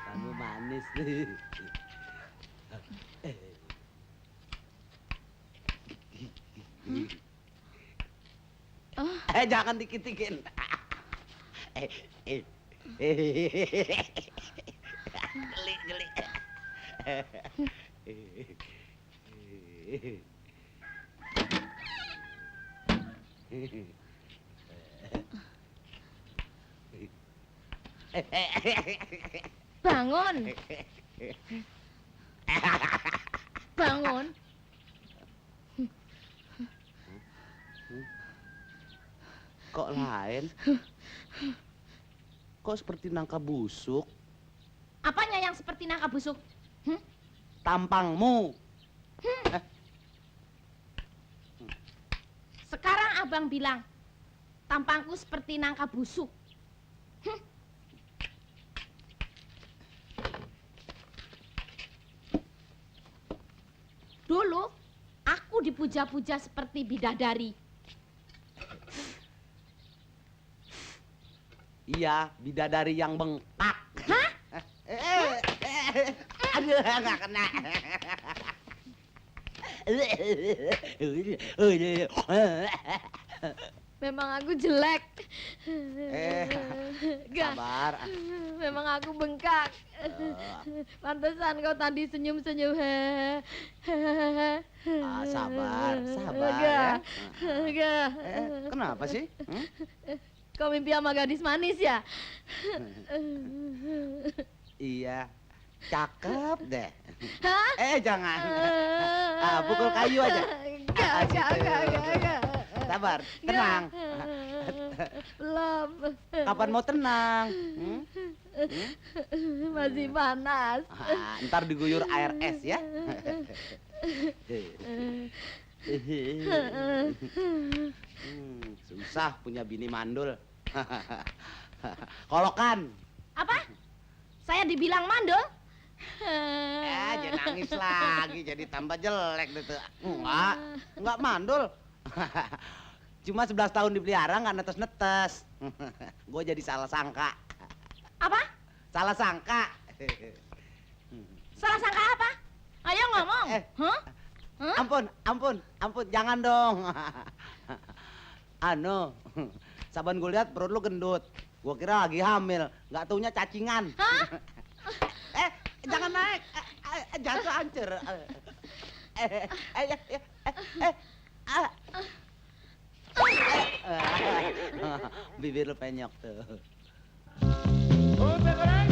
Kamu manis nih. Jangan dikit-dikin. Geli. Bangun. Bangun. Kok lain? Kok seperti nangka busuk? Apanya yang seperti nangka busuk? Tampangmu. Sekarang abang bilang, tampangku seperti nangka busuk. Dulu, aku dipuja-puja seperti bidadari. Iya, bidadari yang bengkak. Hah? Aduh, nggak kena. Memang aku jelek. Sabar. Memang aku bengkak. Pantesan kau tadi senyum-senyum. Sabar ya. Kenapa sih? Kau mimpi sama gadis manis ya? Iya, cakep deh. Hah? Jangan. Pukul kayu aja. Enggak. Sabar, tenang. Belum. Kapan mau tenang? Masih panas. Ntar diguyur air es ya. Susah punya bini mandul. Kolokan. Apa? Saya dibilang mandul? Jadi nangis lagi, jadi tambah jelek gitu. Enggak mandul. Cuma 11 tahun dipelihara nggak netes-netes. Gue jadi salah sangka. Apa? Salah sangka. Salah sangka apa? Ayo ngomong. Hah? Ampun, jangan dong. Saban gue lihat perut lu gendut. Gue kira lagi hamil, nggak taunya cacingan. Hah? Jangan naik, jatuh hancur. Bibir lu penyok tuh. Ube goreng,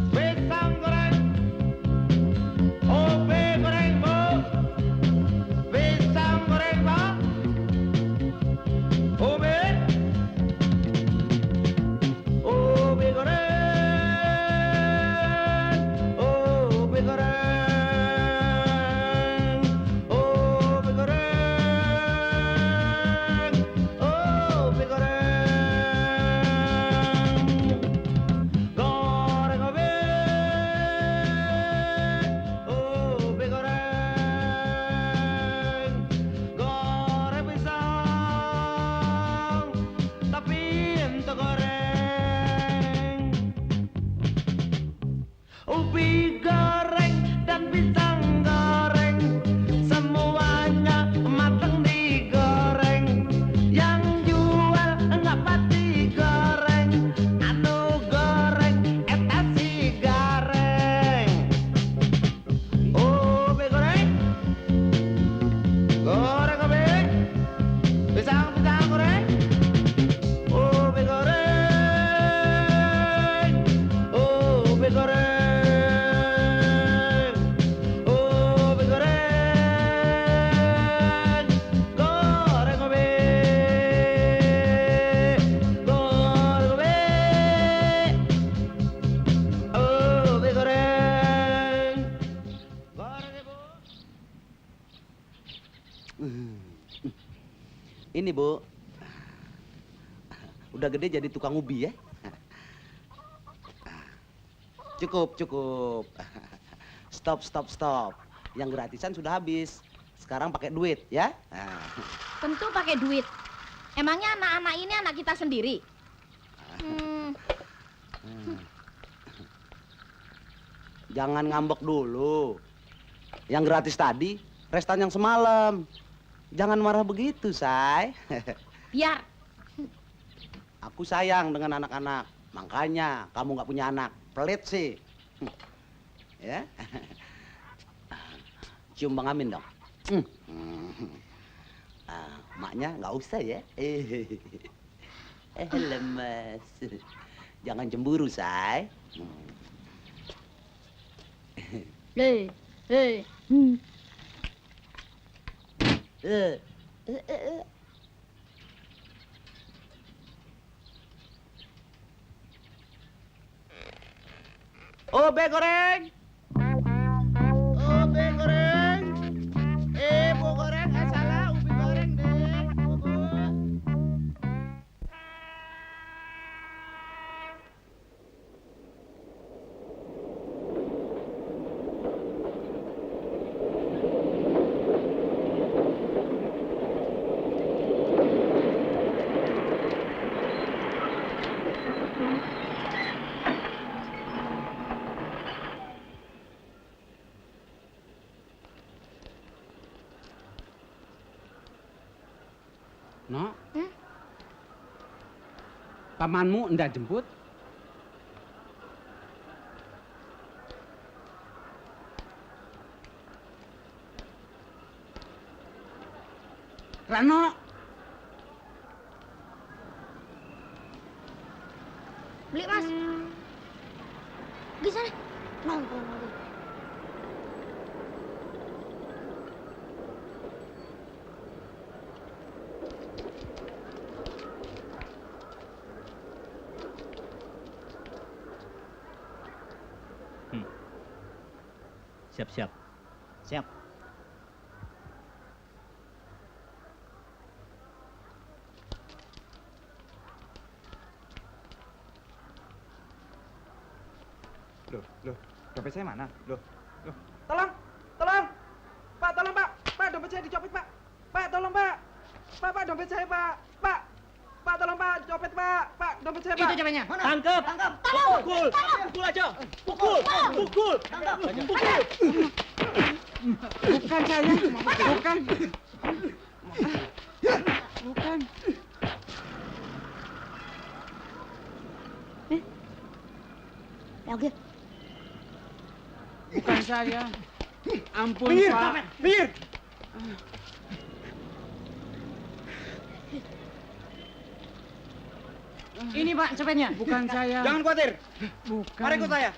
pisang goreng, ube goreng bu, pisang goreng bang, ube goreng, ube goreng, ube goreng, ube goreng. Goreng ube, ube goreng, goreng pisang, tapi ente goreng. Ubi goreng dan pisang goreng, semuanya matang digoreng. Yang jual enggak pati goreng, anu goreng eta si gareng. Ubi goreng, goreng ubi, pisang goreng, ubi goreng, ubi goreng, ubi goreng, goreng ubi, goreng ubi, ubi goreng, goreng ibu. Ini Bu, udah gede jadi tukang ubi ya. Cukup. Stop. Yang gratisan sudah habis. Sekarang pakai duit ya. Tentu pakai duit. Emangnya anak-anak ini anak kita sendiri? Jangan ngambek dulu. Yang gratis tadi, restan yang semalam. Jangan marah begitu, Say. Biar. Aku sayang dengan anak-anak. Makanya kamu nggak punya anak. Pelit sih. Ya. Cium Bang Amin dong. Maknya nggak usah ya. Lemes. Jangan cemburu, Say. Hei. Obe goreng. Obe goreng. Bu goreng, salah ubi goreng deh. Bu. No? Pamanmu ndak jemput? Rano, Beli, Mas. Di sana. Nongkrong lagi. Siap. Siap. Loh, dompet saya mana? Loh. Tolong! Pak, tolong, Pak! Pak, dompet saya dicopet, Pak! Pak, tolong, Pak! Pak, dompet saya, Pak! Pak, tolong, Pak! Copet, Pak! Pak, dompet saya, Pak! Itu copetnya. Tangkap. Pukul. Pukul aja. Pukul. Bukan saya! Bukan! Lagi. bukan saya. Ampun, Minggir! Pak. Minggir! Ini Pak copetnya. Bukan saya. Jangan khawatir! Bukan. Mari ikut saya!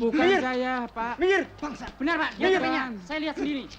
Bukan Minggir. saya, Pak. Minggir! Benar Pak, dia Iya, copetnya. Bang. Saya lihat sendiri.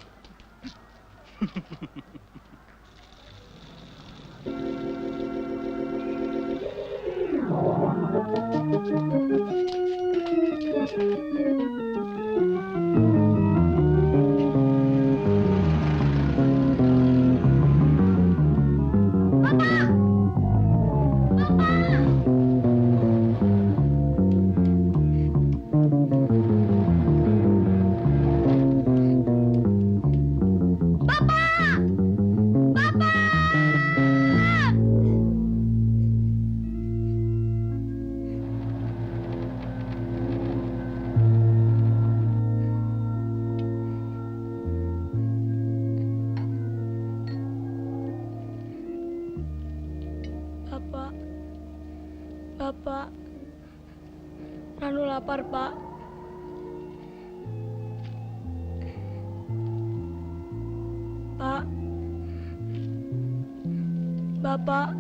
Bapak, Ranu lapar, Pak. Pak, Bapak,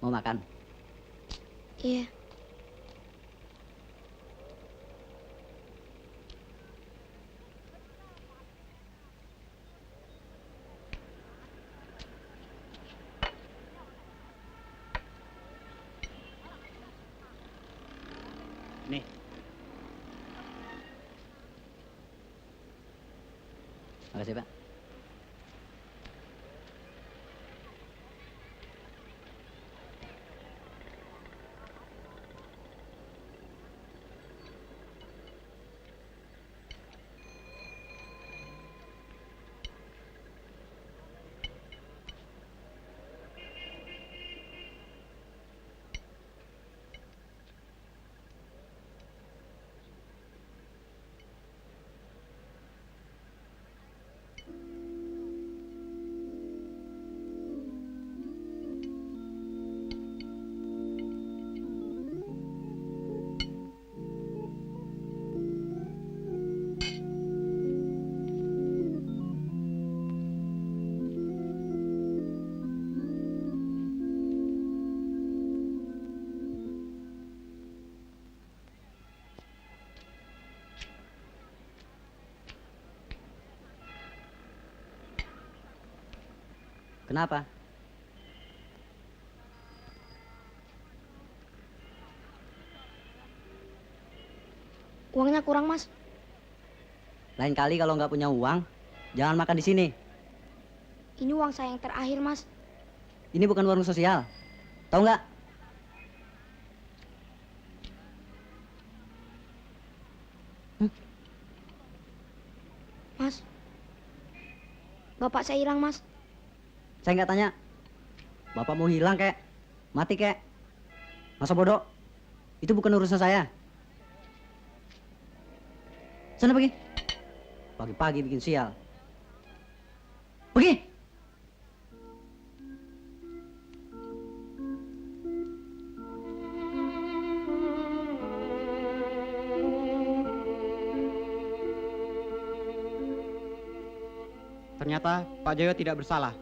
Mau makan? Iya. Nih. Makasih, Pak. Kenapa? Uangnya kurang, Mas. Lain kali kalau nggak punya uang, jangan makan di sini. Ini uang saya yang terakhir, Mas. Ini bukan warung sosial. Tahu nggak? Mas. Bapak saya hilang, Mas. Saya nggak tanya. Bapak mau hilang kek, mati kek. Masa bodoh? Itu bukan urusan saya. Sana pergi. Pagi-pagi bikin sial. Pergi. Ternyata Pak Joyo tidak bersalah.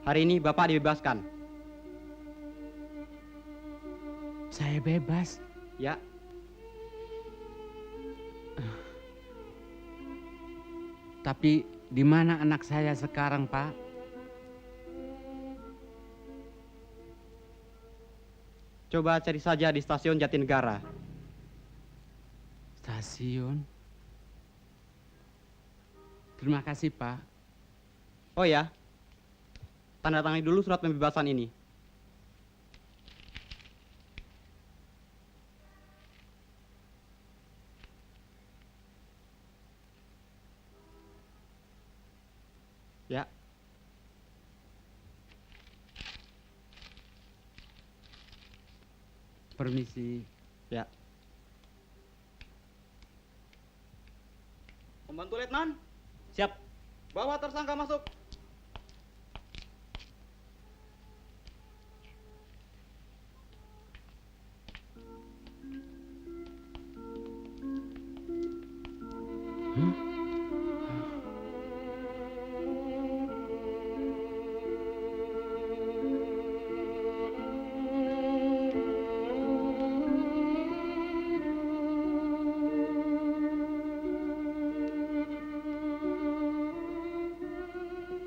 Hari ini Bapak dibebaskan. Saya bebas. Ya, Tapi di mana anak saya sekarang, Pak? coba cari saja di stasiun Jatinegara. Stasiun. Terima kasih, Pak. Oh ya, tanda tangani dulu surat pembebasan ini. Ya, Permisi. ya. Pembantu Letnan, Siap. bawa tersangka masuk.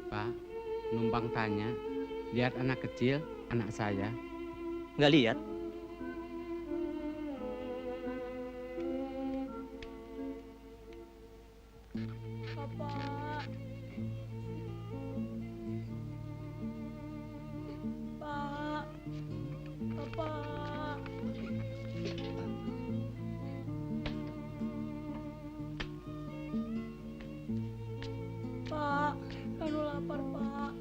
Pak, numpang tanya. Lihat anak kecil, anak saya. Nggak lihat. Bapak. Pak. Bapak. Pak, Ranu lapar, Pak.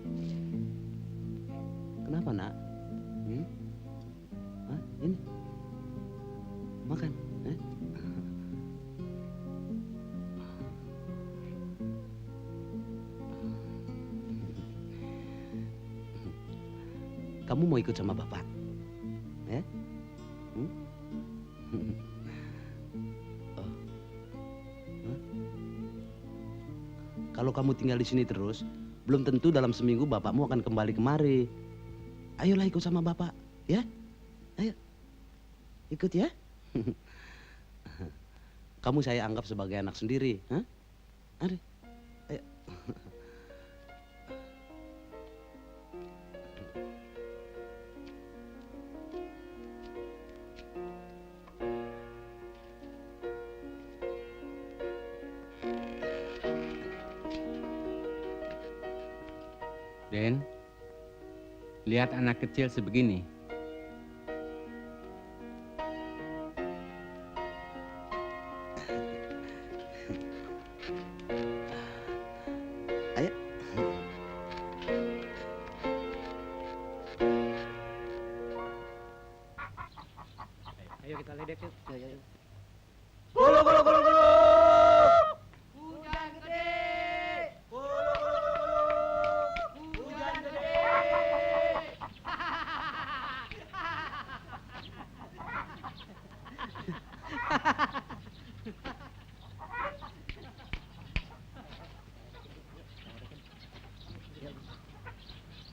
Kenapa, Nak? Hah? Ini? Makan. Kamu mau ikut sama Bapak? Ya? Hmm? Oh. Hah? Kalau kamu tinggal di sini terus, belum tentu dalam seminggu bapakmu akan kembali kemari. Ayolah ikut sama Bapak. Ya? Ayo. Ikut ya. Kamu saya anggap sebagai anak sendiri, hah? Ayo. Ayo. Den, lihat anak kecil sebegini. Ayo. Ayo kita ledek yuk. Golo, golo, golo, golo.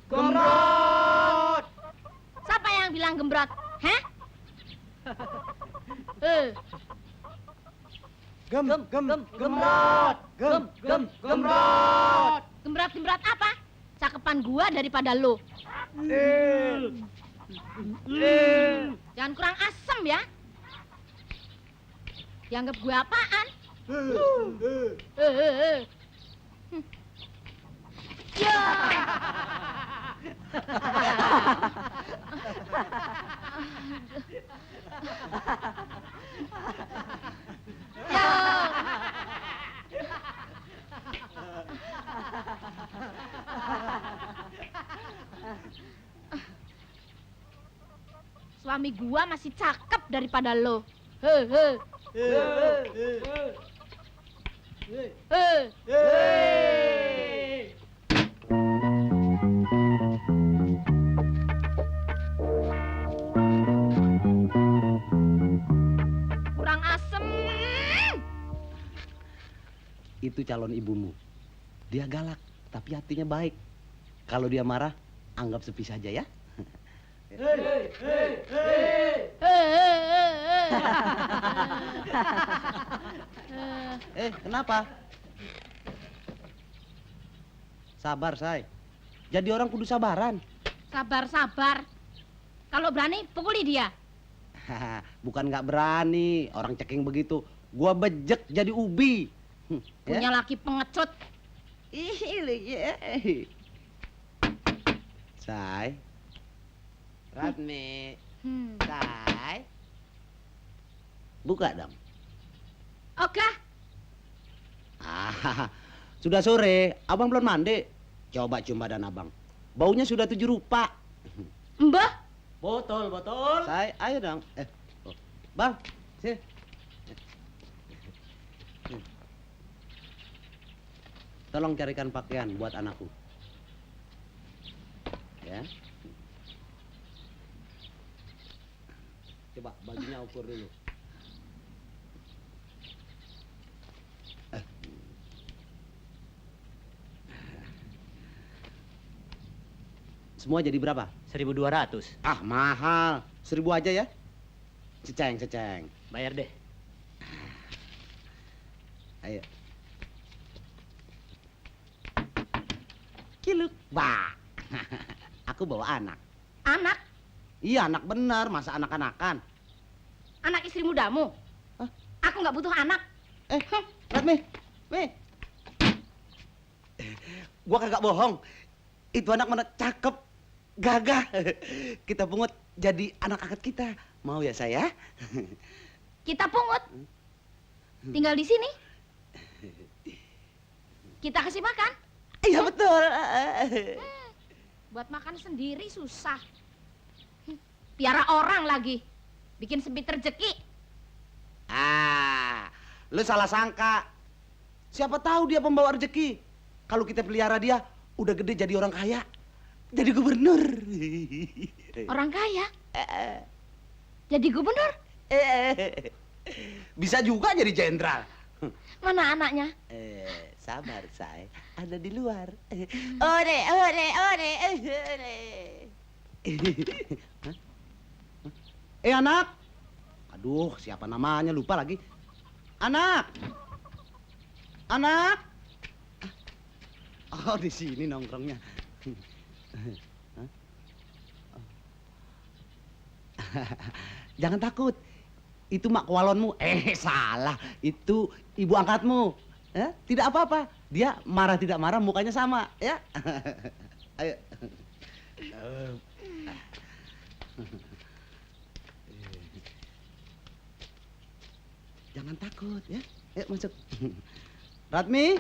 Gembrot! Siapa yang bilang gembrot? Hah? Gembrot. Gembrot apa? Cakepan gua daripada lo. Jangan kurang asem ya. Dianggap gue apaan? Ya. Suami gua masih cakep daripada lo. Kurang asem. Itu calon ibumu. Dia galak, tapi hatinya baik. Kalau dia marah, anggap sepi saja ya. Kenapa? Sabar, Say. Jadi orang kudu sabaran. Sabar. Kalau berani, pukuli dia. Bukan nggak berani, orang ceking begitu. Gua bejek jadi ubi. Punya laki pengecut. Say. Ratmi. Say. Buka dong. Oke. Sudah sore, abang belum mandi. Coba dan abang. Baunya sudah 7 rupa. Mbah. Botol. Say, ayo dong. Bang, sini. Tolong carikan pakaian buat anakku. Ya. Coba bajunya ukur dulu. Semua jadi berapa? 1.200. Ah, mahal. 1.000 aja ya. Seceng. Bayar deh. Ayo. Kiluk. Bah. Aku bawa anak. Anak? Iya, anak bener. Masa anak-anakan? Anak istri mudamu? Hah? Aku nggak butuh anak. Lihat, Mi. Gua kagak bohong. Itu anak mana cakep. Gagah. Kita pungut jadi anak angkat kita. Mau ya, saya? Kita pungut. Tinggal di sini. Kita kasih makan. Iya, betul. Buat makan sendiri susah. Piara orang lagi. Bikin sempit rezeki. Lu salah sangka. Siapa tahu dia pembawa rezeki. Kalau kita pelihara dia, udah gede jadi orang kaya. Jadi gubernur. Orang kaya? Jadi gubernur? Bisa juga jadi jenderal. Mana anaknya? Sabar, Say. Ada di luar. Ore. Hah? Anak. Aduh, siapa namanya? Lupa lagi. Anak. Anak. Oh, di sini nongkrongnya. Hah? Jangan takut. Itu mak kualonmu. Salah. Itu ibu angkatmu. Tidak apa-apa. Dia marah tidak marah, mukanya sama, ya. Ayo. Jangan takut, ya. Ayo masuk. Ratmi.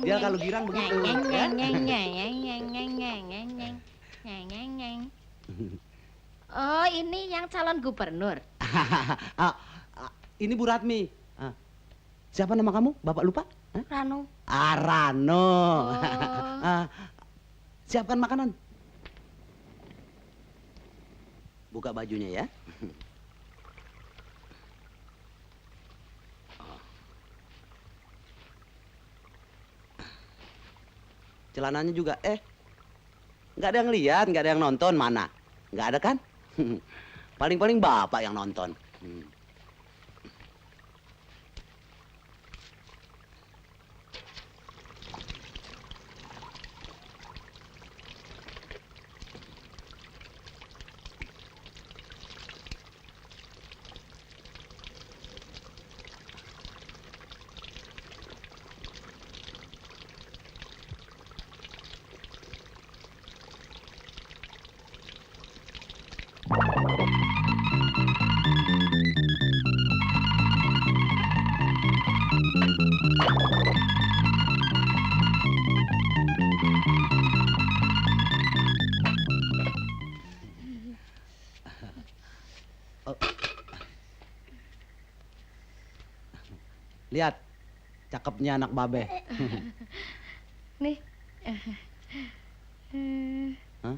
Dia kalau girang begitu. Oh, ini yang calon gubernur. Ini Bu Ratmi. Siapa nama kamu? Bapak lupa? Rano. Rano. Oh. Siapkan makanan. Buka bajunya ya. Celananya juga, nggak ada yang lihat, nggak ada yang nonton, mana? Nggak ada kan? Paling-paling bapak yang nonton. Lihat, cakepnya anak babe. Nih. Hah?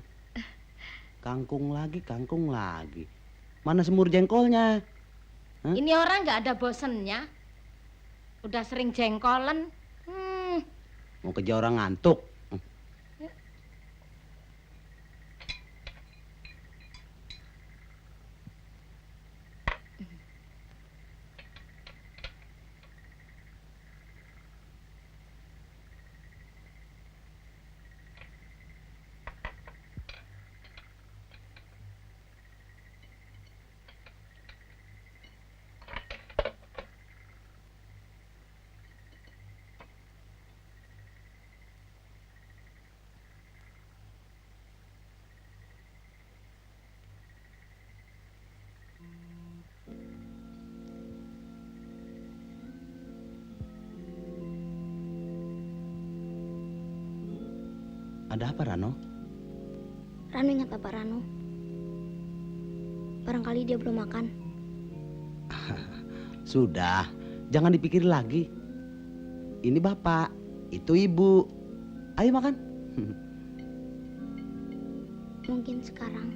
Kangkung lagi. Mana semur jengkolnya? Hah? Ini orang nggak ada bosennya. Udah sering jengkolen. Mau kerja orang ngantuk. Ada apa, Rano? Rano ingat Bapak Rano. Barangkali dia belum makan. Sudah, jangan dipikir lagi. Ini bapak, itu ibu. Ayo makan. Mungkin sekarang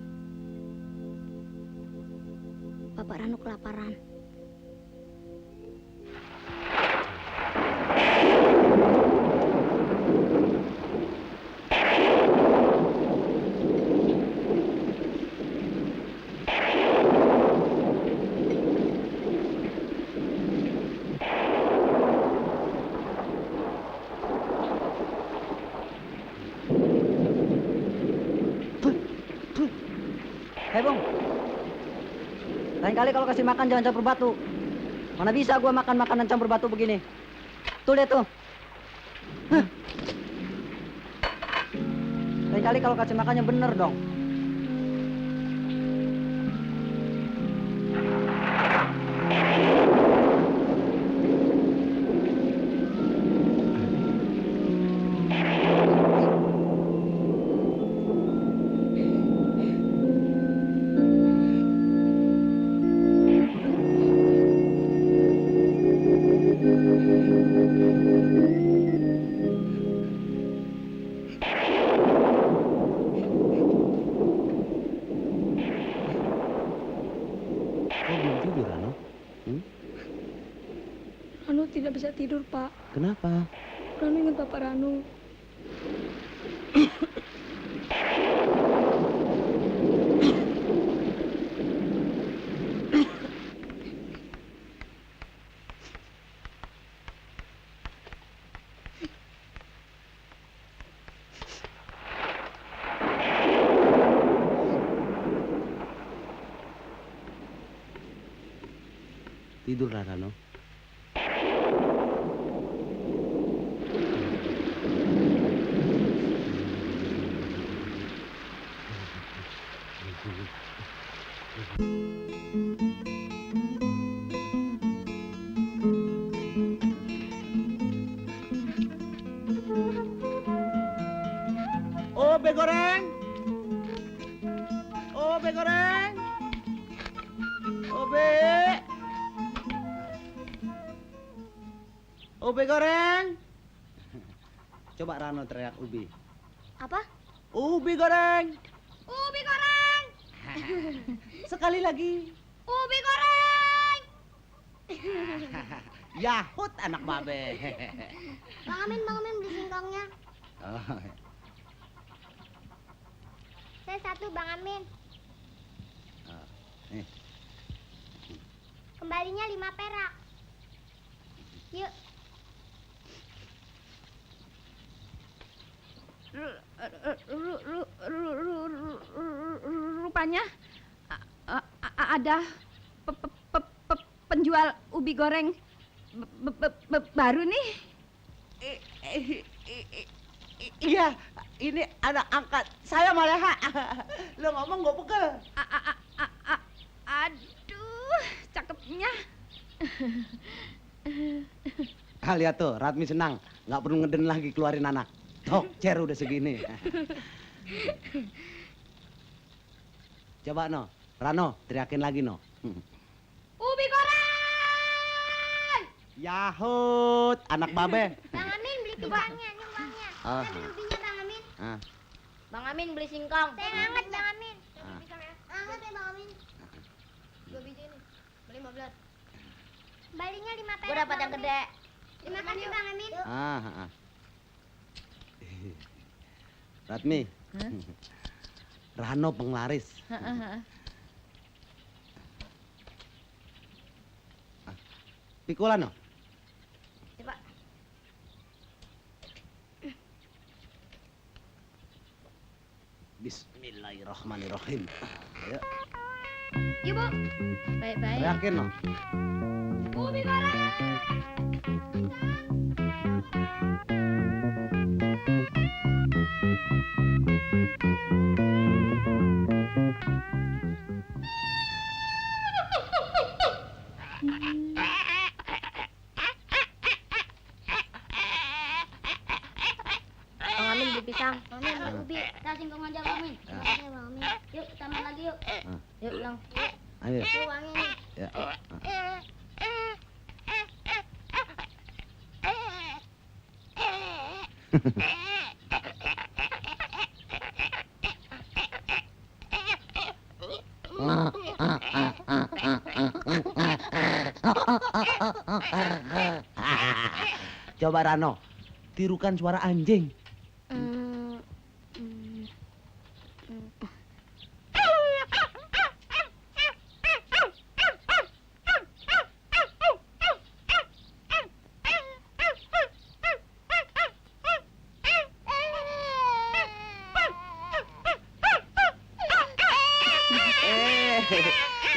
Bapak Rano kelaparan. Hei Bung, lain kali kalau kasih makan jangan campur batu. Mana bisa gua makan makanan campur batu begini. Tuh lihat tuh. Hah. Lain kali kalau kasih makannya bener dong. Kok belum tidur, Rano? Rano tidak bisa tidur, Pak. Kenapa? Rano ingat Bapak Rano. Tidur dah, Rano. Obe goreng. Obe goreng. Obe. Obe goreng. Coba Rano teriak Ubi. Apa? Ubi goreng. Ubi goreng! Sekali lagi. Ubi goreng! Yahut anak babe. Bang Amin beli singkongnya. Oh, Saya satu, Bang Amin. nih. Kembalinya 5 perak. Yuk. Rupanya ada penjual ubi goreng baru nih. Iya, ini anak angkat saya Maleha. Lo ngomong gue pegel. Aduh, cakepnya. Lihat tuh, Ratmi senang. Nggak perlu ngeden lagi keluarin anak. Tok, cer udah segini. Coba no, Rano, teriakin lagi no. Ubi goreng! Yahut, anak babe. Bang Amin beli pisangnya, ini uangnya. Ah. Ambil ubinya, Bang Amin. Ah, Bang Amin beli singkong. Saya hangat, Bang Amin. ah. Hangat ya, Bang Amin. 2 biji ini. Beli 15. Kembalinya 5 perak. Gua dapat yang gede. Terima kasih, Bang Amin. Ah. Ratmi. Rano penglaris. Pikulan no? Coba. Bismillahirrahmanirrahim. Ayo, Yuk, Bu. Baik-baik. teriakin no. Ubi goreng! Bang Amin beli pisang. Bang Amin beli ubi. Kita singkong aja, Bang Amin. Terima kasih, Bang Amin. Yuk, kita main lagi yuk. Yuk, pulang. Ayo. Itu uangnya nih. Ya. Coba Rano, tirukan suara anjing.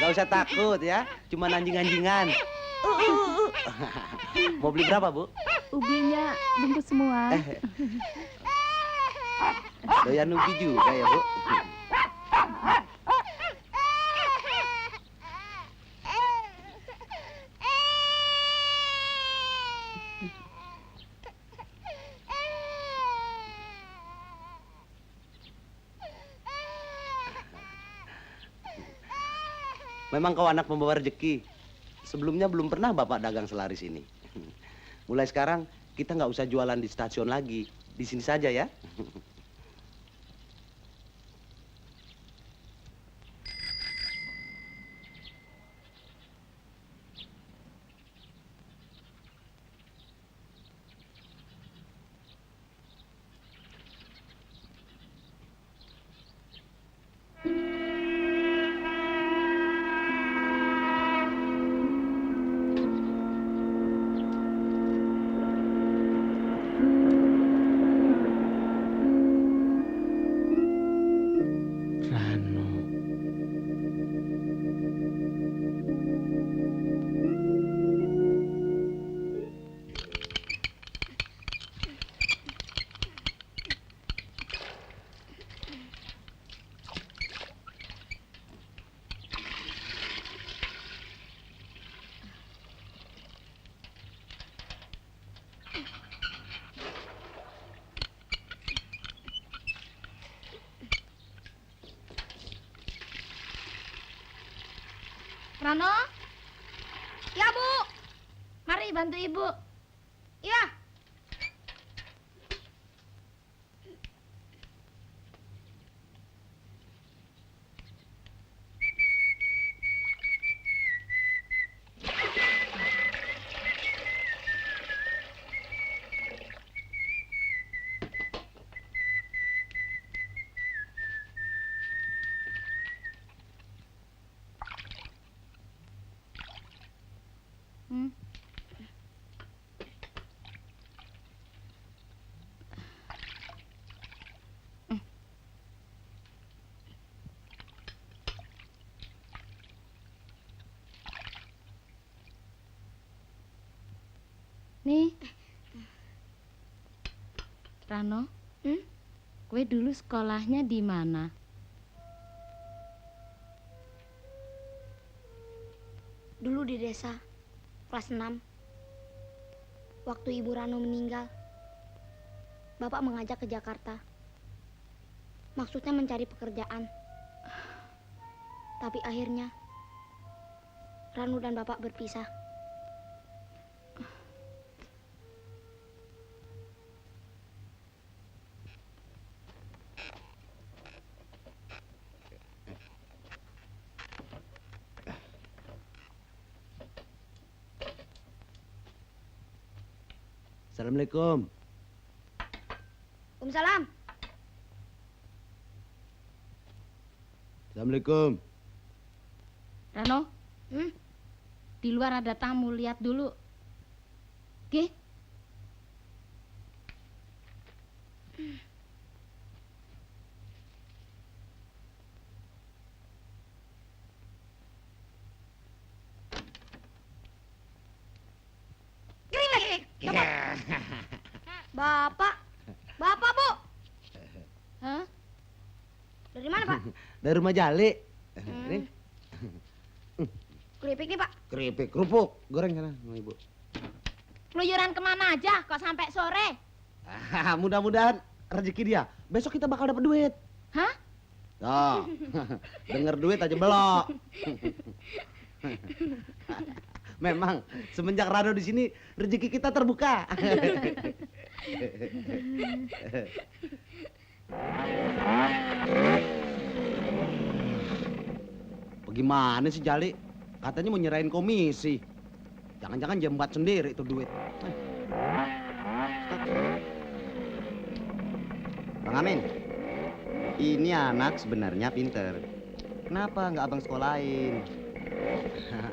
Gak usah takut ya, cuma anjing-anjingan. Mau beli berapa, Bu? Ubinya bungkus semua. Doyan ubi juga ya, Bu? Memang kau anak pembawa rezeki. Sebelumnya belum pernah Bapak dagang selaris ini. Mulai sekarang kita nggak usah jualan di stasiun lagi. Di sini saja ya. Rano? Ya, Bu. Mari bantu Ibu. Iya. Hmm. Nih. Rano, kue dulu sekolahnya di mana? Dulu di desa, kelas 6. Waktu Ibu Rano meninggal, Bapak mengajak ke Jakarta. Maksudnya mencari pekerjaan. Tapi akhirnya, Rano dan Bapak berpisah. Assalamualaikum. Waalaikumsalam. Assalamualaikum. Rano, di luar ada tamu, lihat dulu. Oke? Bapak, Bapak, Bu. Hah? Dari mana, Pak? Dari rumah Jali. Nih, Keripik nih, Pak. keripik, kerupuk, goreng sana sama Ibu. Keluyuran kemana aja kok sampai sore? Mudah-mudahan rezeki dia. Besok kita bakal dapat duit. Hah? Tuh, denger duit aja belok. Memang semenjak Rano di sini rezeki kita terbuka. Bagaimana sih Jali? Katanya mau nyerahin komisi. Jangan-jangan jembat sendiri itu duit. Bang Amin, ini anak sebenarnya pinter. Kenapa nggak abang sekolahin?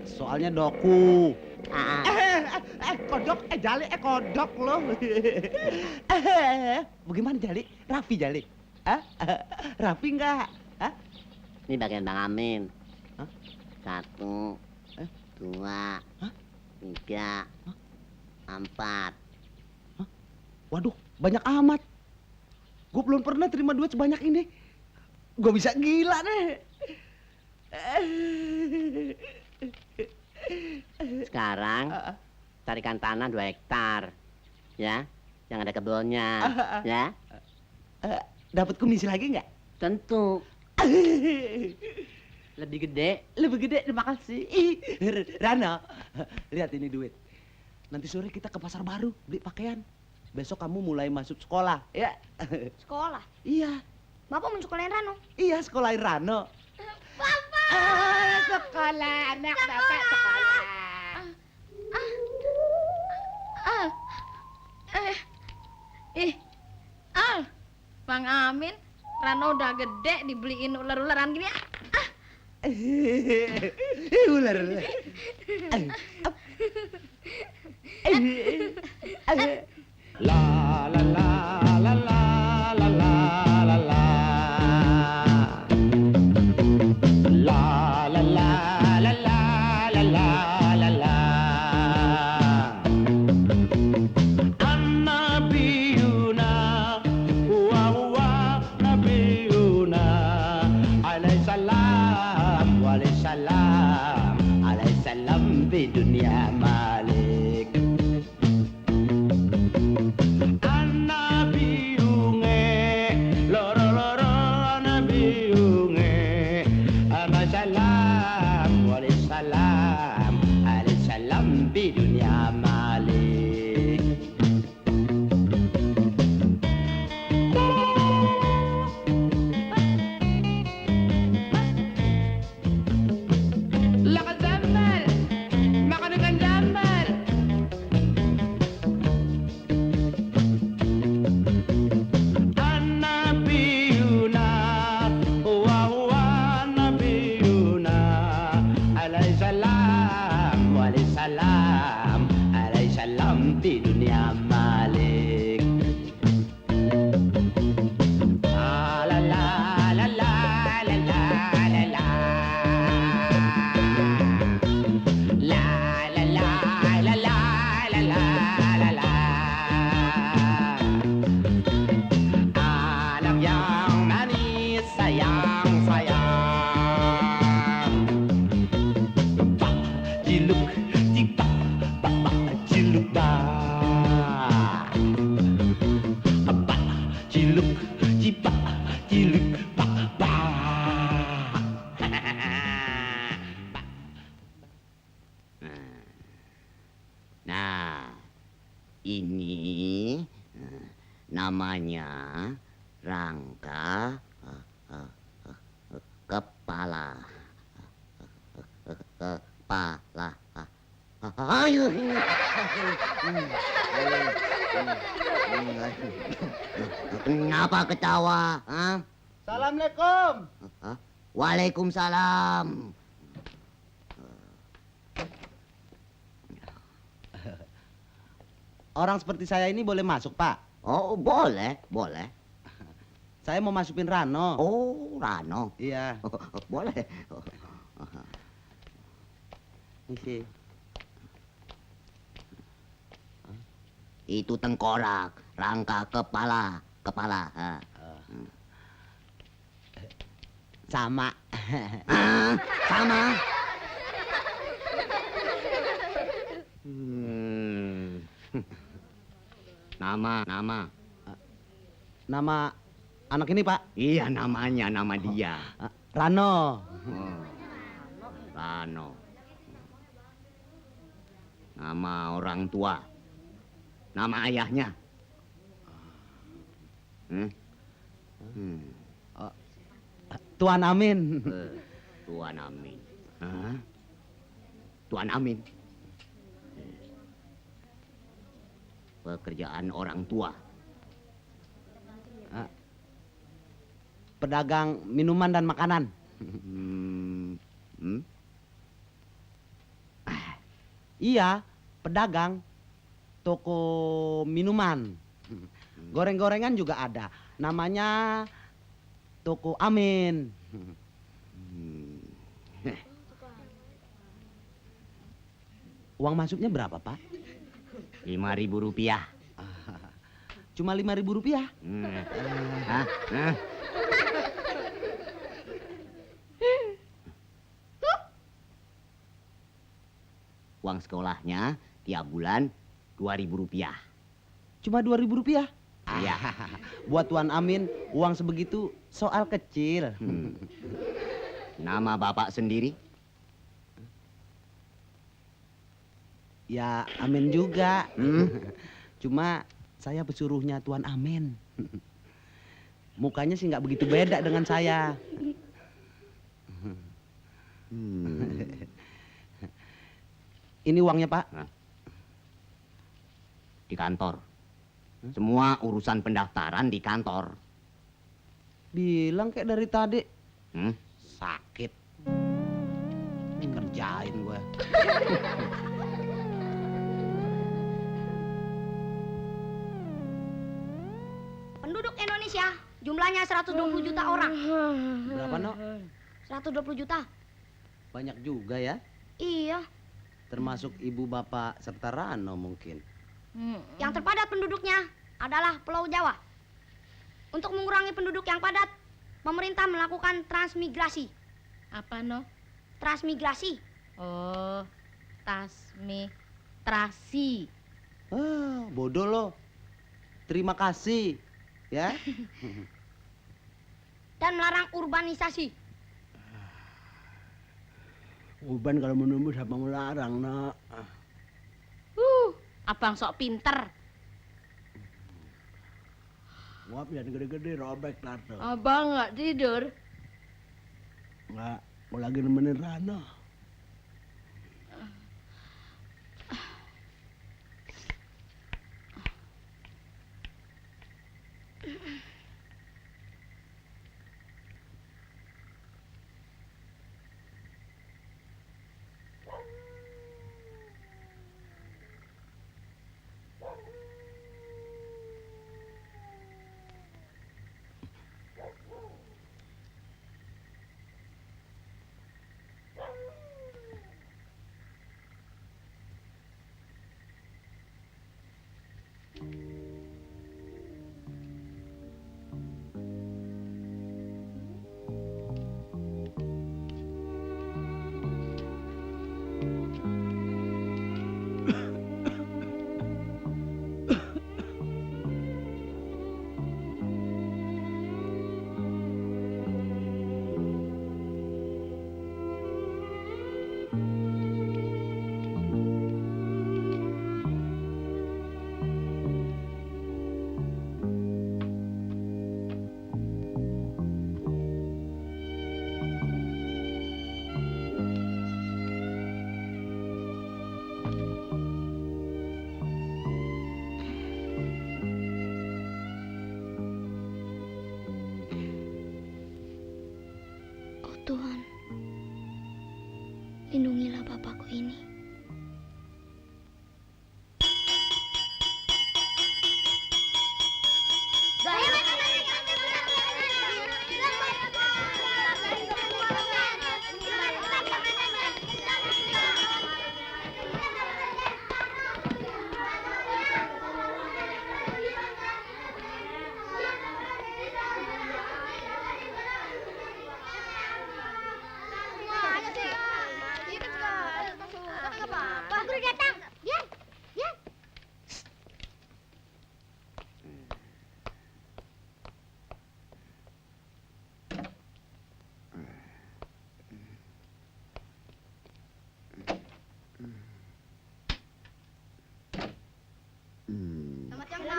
Soalnya doku. Kodok, Jali, kodok lo. Bagaimana Jali? Rapi Jali? Rapi nggak? Ini bagian Bang Amin. Hah? 1, 2, 3, 4. Waduh, banyak amat. Gue belum pernah terima duit sebanyak ini. Gue bisa gila deh. Sekarang tarikan tanah 2 hektar. Ya, yang ada kebunnya. Ya, Dapat komisi lagi nggak? tentu. Lebih gede. Lebih gede, terima kasih. Rana, lihat ini duit. Nanti sore kita ke pasar baru beli pakaian. Besok kamu mulai masuk sekolah, ya? Sekolah. Iya, Bapak mau sekolahin Rano. iya sekolahin Rano. Bapak. Sekolah, anak bapak sekolah. Bang Amin, Rano udah gede dibeliin ular-ularan gini. Ular. La la la la la la la la la. La la la la la la la la la. An-nabiyuna wa huwa nabiyuna alaihi salam wa alaihi salam alaihi salam bi dunya malik. An-nabi ciluk, cipak, ciluk, pak, pak. Nah, ini namanya rangka kepala. Kepala. Ayo. Kenapa ketawa? Hah? Assalamualaikum. Hah? Waalaikumsalam. Orang seperti saya ini boleh masuk, Pak? Oh, boleh, boleh. Saya mau masukin Rano. Oh, Rano. Iya. Boleh. Isi. Itu tengkorak, rangka kepala, kepala. Sama. Ah, sama. Nama, nama. Nama anak ini, Pak? Iya, namanya, nama dia. Rano. Oh, Rano. Nama orang tua. Nama ayahnya. Tuan Amin. Tuan Amin. Hah? Tuan Amin. Pekerjaan orang tua. Pedagang minuman dan makanan. Iya, pedagang toko minuman. Goreng-gorengan juga ada. Namanya Toko Amin. Uang masuknya berapa, Pak? 5.000 rupiah. Cuma 5.000 rupiah. Hah? Hah? Uang sekolahnya tiap bulan 2.000 rupiah. Cuma 2.000 rupiah. Iya. Buat Tuan Amin, uang sebegitu soal kecil. Nama bapak sendiri? Ya, Amin juga. Cuma saya pesuruhnya Tuan Amin. Mukanya sih nggak begitu beda dengan saya. Ini uangnya, Pak. Di kantor. Semua urusan pendaftaran di kantor. Bilang kayak dari tadi. Sakit. Kerjain gue. Penduduk Indonesia jumlahnya 120 juta orang. Berapa, No? 120 juta. Banyak juga ya. Iya. Termasuk ibu bapak serta Rano mungkin. Yang terpadat penduduknya adalah Pulau Jawa. Untuk mengurangi penduduk yang padat, pemerintah melakukan transmigrasi. Apa, No? Transmigrasi. Oh, transmigrasi. Bodoh lo. Terima kasih. Ya. Dan melarang urbanisasi. Uban kalau menumbuh siapa melarang, Nak? Abang sok pinter. Ngap yang gede-gede robek tato. Abang nggak tidur. Nggak, mau lagi nemenin Rano. Tuhan, lindungilah bapakku ini. Pak Guru datang. Dian, Dian. Selamat siang, Pak.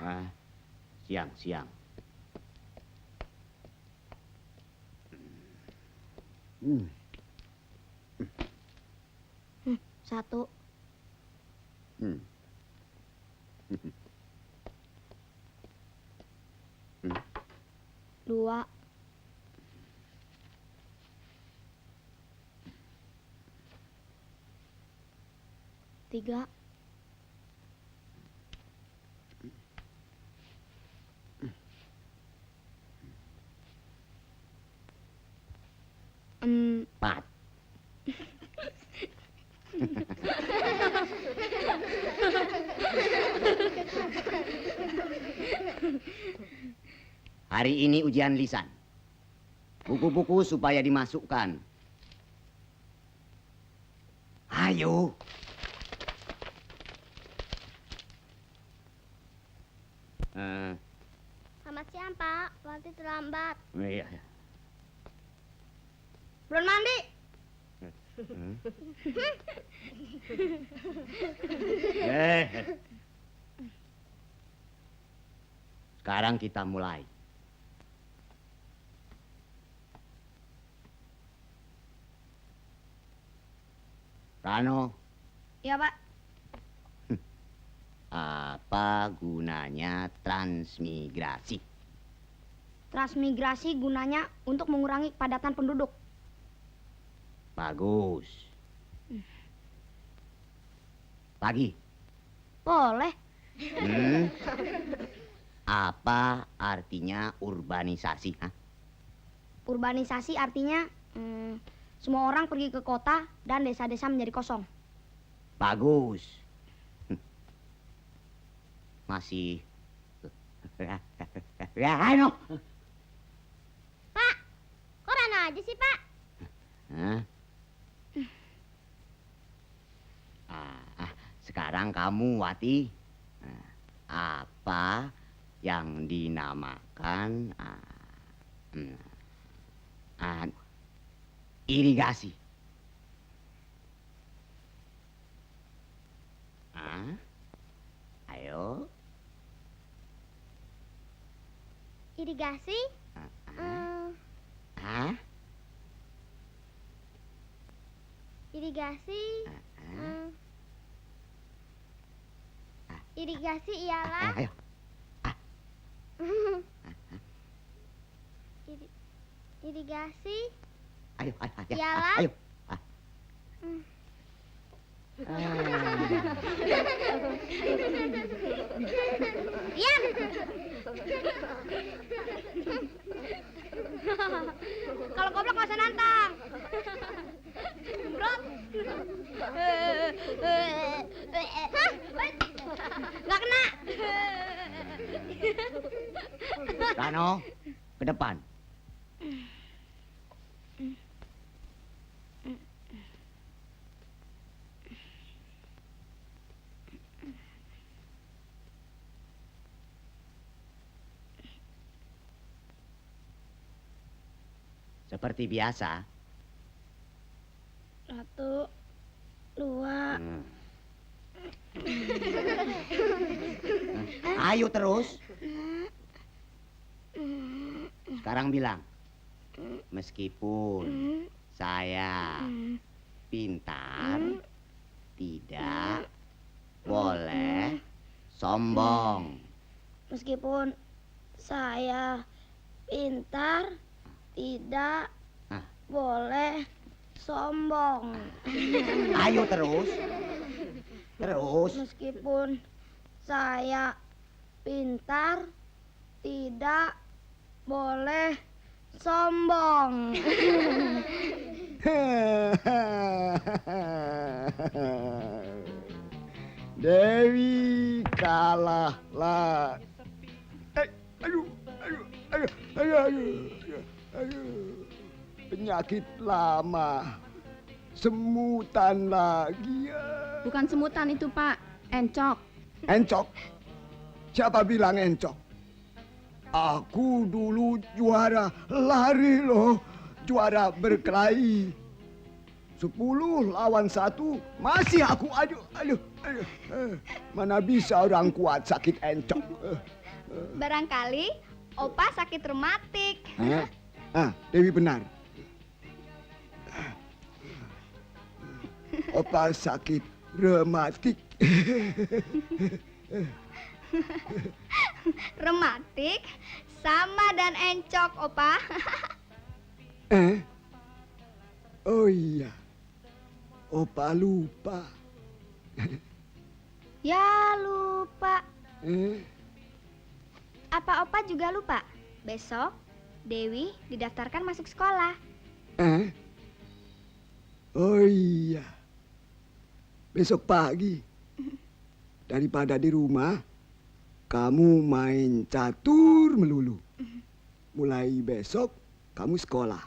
Ah, siang, siang. Satu. Hmm. Dua. Tiga. Empat. Hari ini ujian lisan. Buku-buku supaya dimasukkan. Ayo. Selamat siang, Pak. Nanti terlambat. Iya. Belum mandi. Sekarang kita mulai. Rano, Iya, Pak. apa gunanya transmigrasi? Transmigrasi gunanya untuk mengurangi kepadatan penduduk. Bagus. Pagi. Boleh. Apa artinya urbanisasi? Hah? Urbanisasi artinya semua orang pergi ke kota dan desa-desa menjadi kosong. Bagus. Masih. Rano. Pak, kok Rano aja sih, Pak? Hah? Sekarang kamu, Wati, apa yang dinamakan irigasi? Ayo. Irigasi? Irigasi? Irigasi ialah Ayo. irigasi Ayo. ialah Ayo. diam. Kalau goblok nggak usah nantang. Brot. Hah? Nggak kena. Rano, ke depan. Seperti biasa. 1, 2. Ayo terus. Sekarang bilang. Meskipun saya pintar, tidak boleh sombong. Meskipun saya pintar, tidak boleh sombong. Ayo terus. Terus. Meskipun saya pintar, tidak boleh sombong. Dewi kalah lah. Aduh. Penyakit lama. Semutan lagi ya. Bukan semutan itu, Pak. Encok. Encok? Siapa bilang encok? Aku dulu juara lari loh. Juara berkelahi. 10 lawan 1 masih aku aduh. Mana bisa orang kuat sakit encok. Barangkali Opa sakit rematik. Dewi benar. Opa sakit rematik. Rematik sama dan encok, Opa. Oh iya. Opa lupa. Ya lupa. Apa Opa juga lupa? Besok Dewi didaftarkan masuk sekolah. Oh iya. Besok pagi. Daripada di rumah, kamu main catur melulu. Mulai besok kamu sekolah.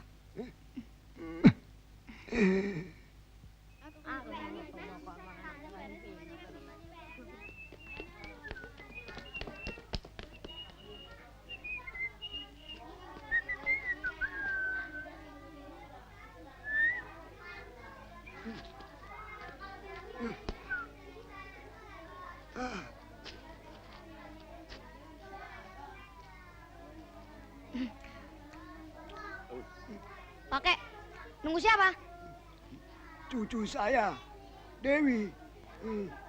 Kakek, nunggu siapa? Cucu saya, Dewi,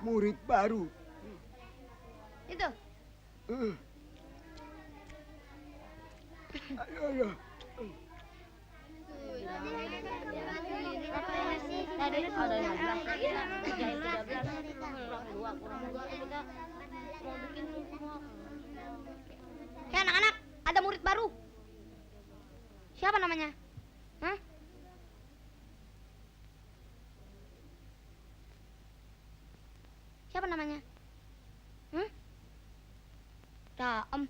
murid baru. Itu. Ayo. Hei anak-anak, ada murid baru. Siapa namanya? Hah? Siapa namanya? Daem.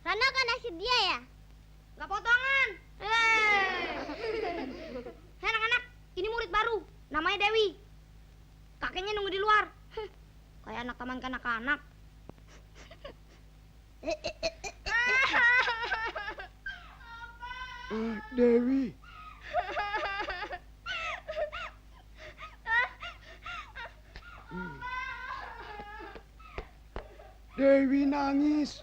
Rana kan nasib dia ya? Gak potongan. Hei anak-anak, ini murid baru. Namanya Dewi. Kakeknya nunggu di luar. Kayak anak taman kanak-kanak. Dewi. Dewi nangis.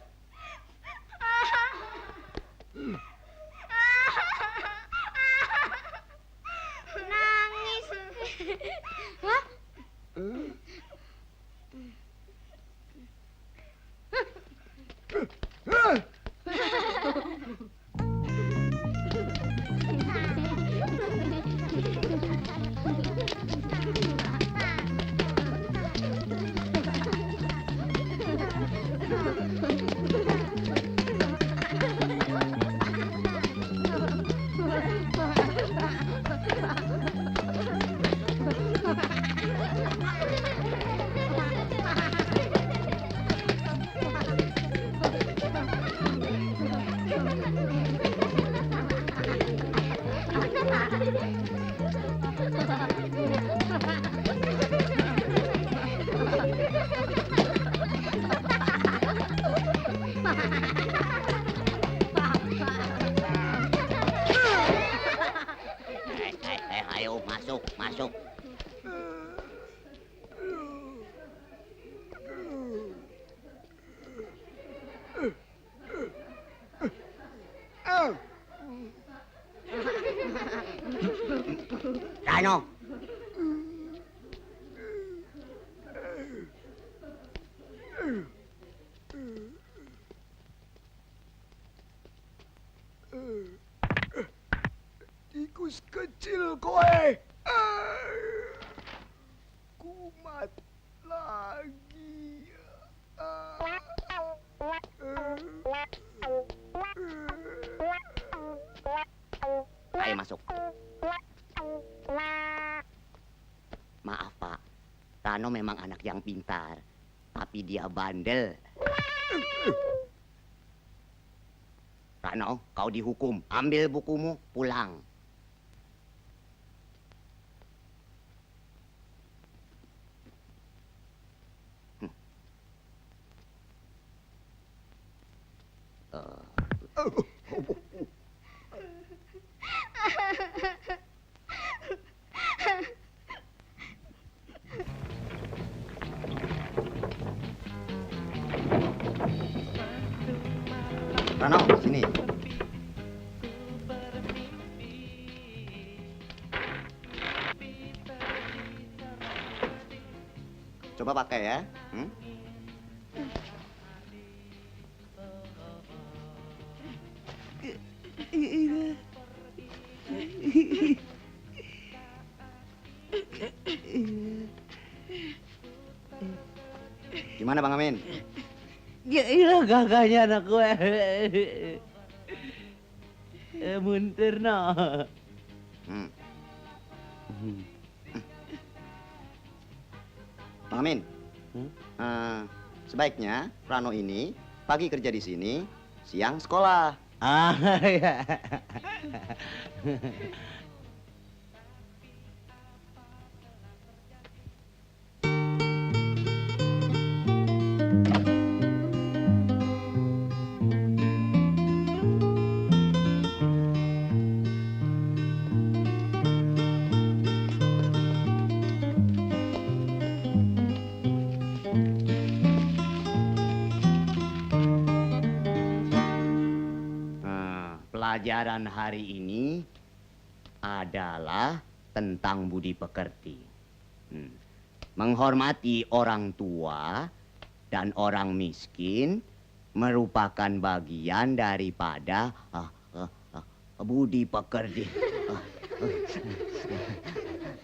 Nangis. Hah? Ayo masuk. Rano. tikus kecil kowe. Kumat lagi. Ayo masuk. Maaf Pak, Rano memang anak yang pintar, tapi dia bandel. Rano, kau dihukum. Ambil bukumu, pulang. Rano, sini. Coba pakai ya. Gimana Bang Amin? Ya iya gagahnya anak gue. Munter no. Bang Amin, sebaiknya Rano ini pagi kerja di sini, siang sekolah. Ah ya. Pelajaran hari ini adalah tentang budi pekerti. Menghormati orang tua dan orang miskin merupakan bagian daripada budi pekerti.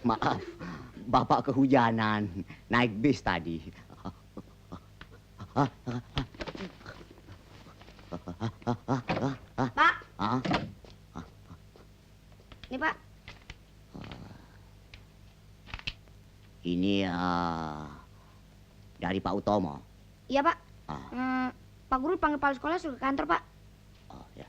Maaf, Bapak kehujanan naik bis tadi. Pak. Ini Pak. Ini dari Pak Utomo. Iya Pak. Pak Guru panggil kepala sekolah suruh ke kantor Pak. Oh ya.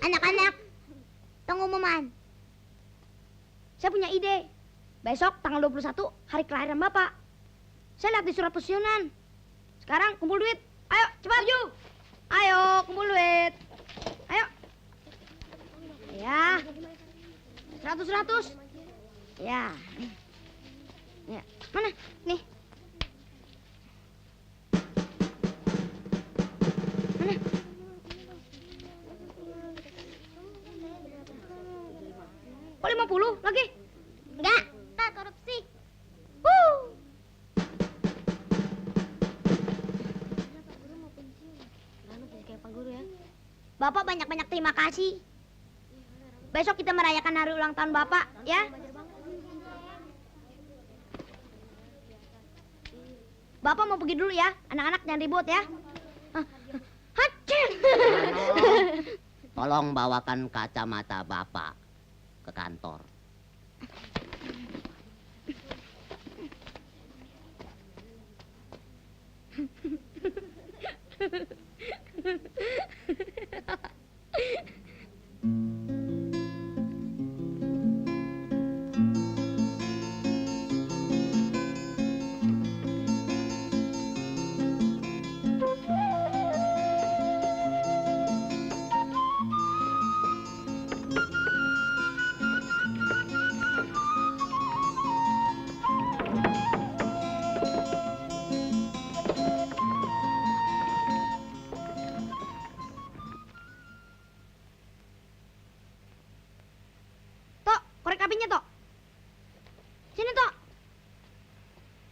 Anak-anak, pengumuman. Saya punya ide. Besok tanggal 21 hari kelahiran Bapak. Saya lihat di surat pensiunan. Sekarang kumpul duit. Ayo, cepat. Ayo, kumpul duit. Ayo. Ya. 100. Ya. Ya. Mana? Nih. Mana? Kok 50 lagi? Enggak, tak korupsi. Bapak banyak-banyak terima kasih. Besok kita merayakan hari ulang tahun Bapak, ya. Bapak mau pergi dulu ya, anak-anak jangan ribut ya. Tolong bawakan kacamata Bapak ke kantor.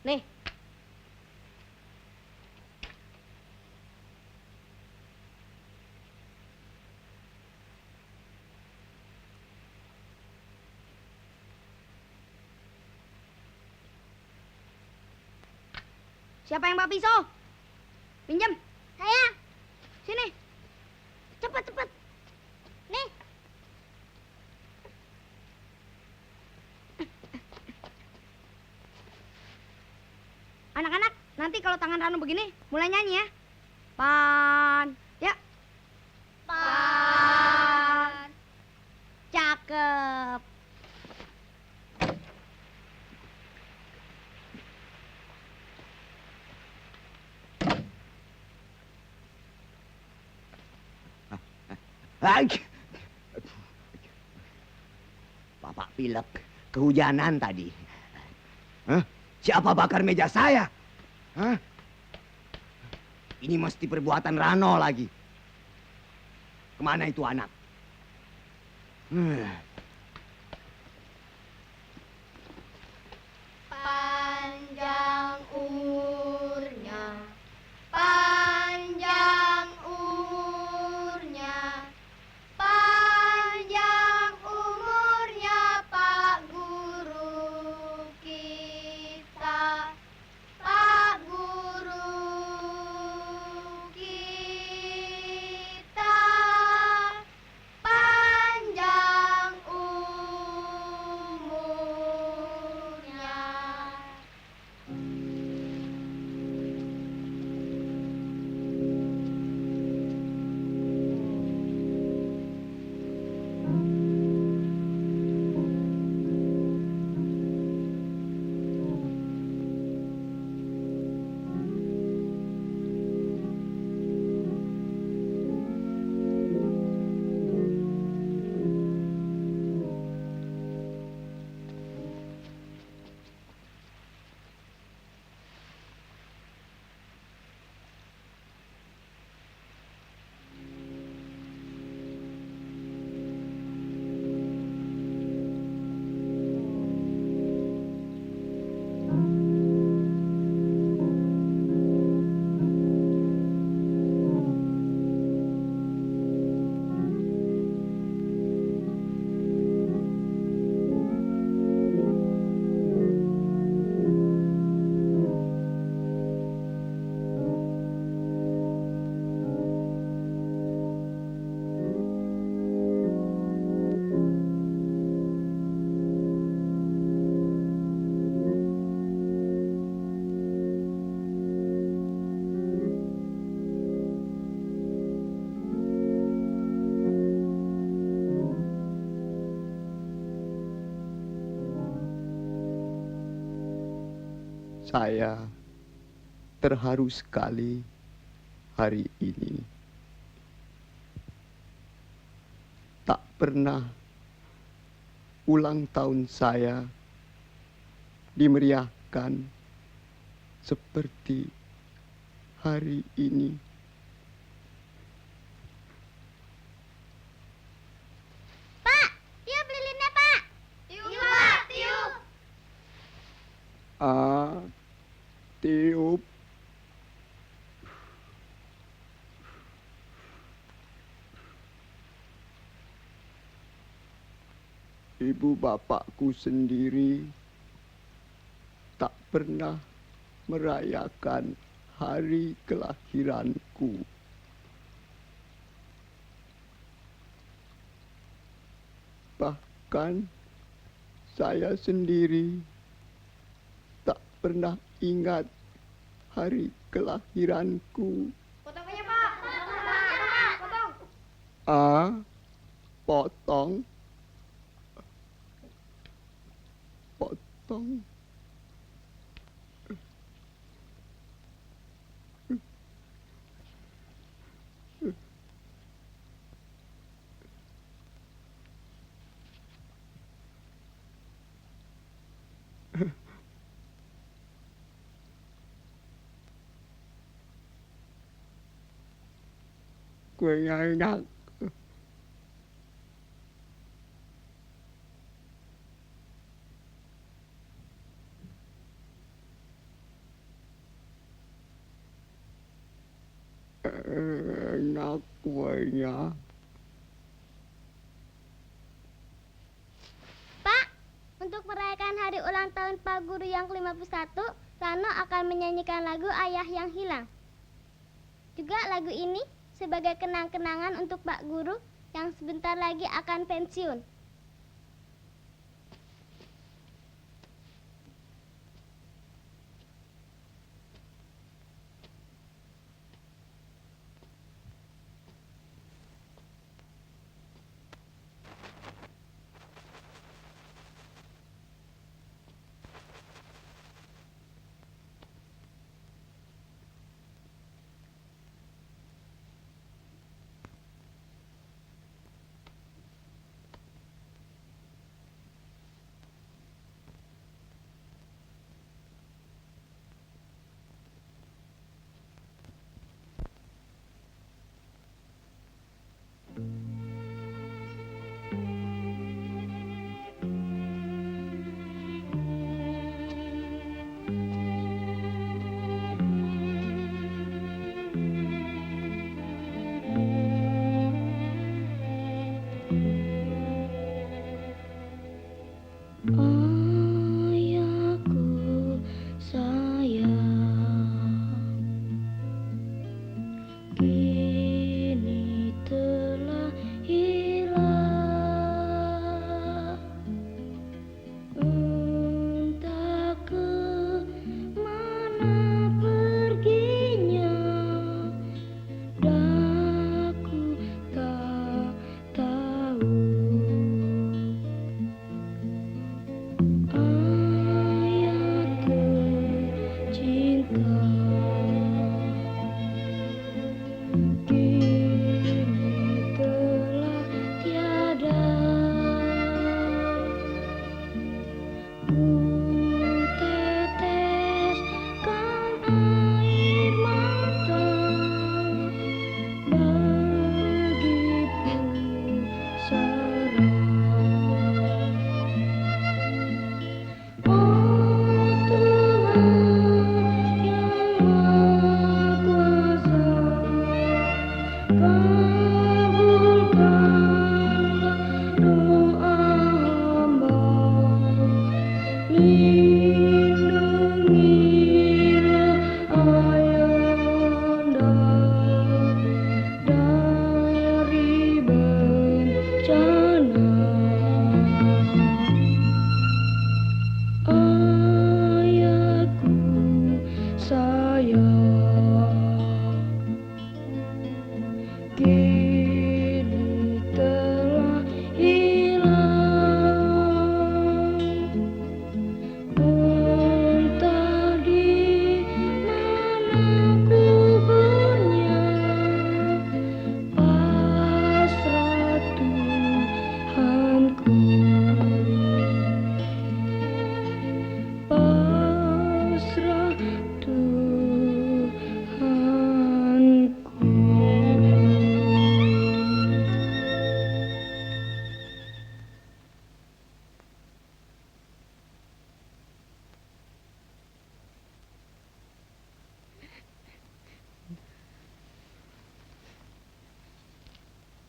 Nih. Siapa yang bawa pisau? Pinjam. Saya. Sini. Cepat, cepat. Nih. Anak-anak, nanti kalau tangan Rano begini, mulai nyanyi ya. Pan. Ya. Pan. Cakep. Bapak pilek, kehujanan tadi. Hah? Siapa bakar meja saya? Hah? Ini mesti perbuatan Rano lagi. Kemana itu anak? Panjang umurnya, panjang umurnya, panjang umurnya Pak Guru kita, Pak Guru kita, panjang umurnya. Saya terharu sekali hari ini. Tak pernah ulang tahun saya dimeriahkan seperti hari ini. Pak, tiup lilinnya, Pak. Tiup, Pak, tiup. Tiup. Ibu bapakku sendiri tak pernah merayakan hari kelahiranku. Bahkan saya sendiri tak pernah ingat hari kelahiranku. Potong aja, Pak. Potong. Potong. Potong. Gue nggak enak. enak kuenya. Pak, untuk merayakan hari ulang tahun Pak Guru yang ke-51, Rano akan menyanyikan lagu Ayah yang Hilang. Juga lagu ini sebagai kenang-kenangan untuk Pak Guru yang sebentar lagi akan pensiun.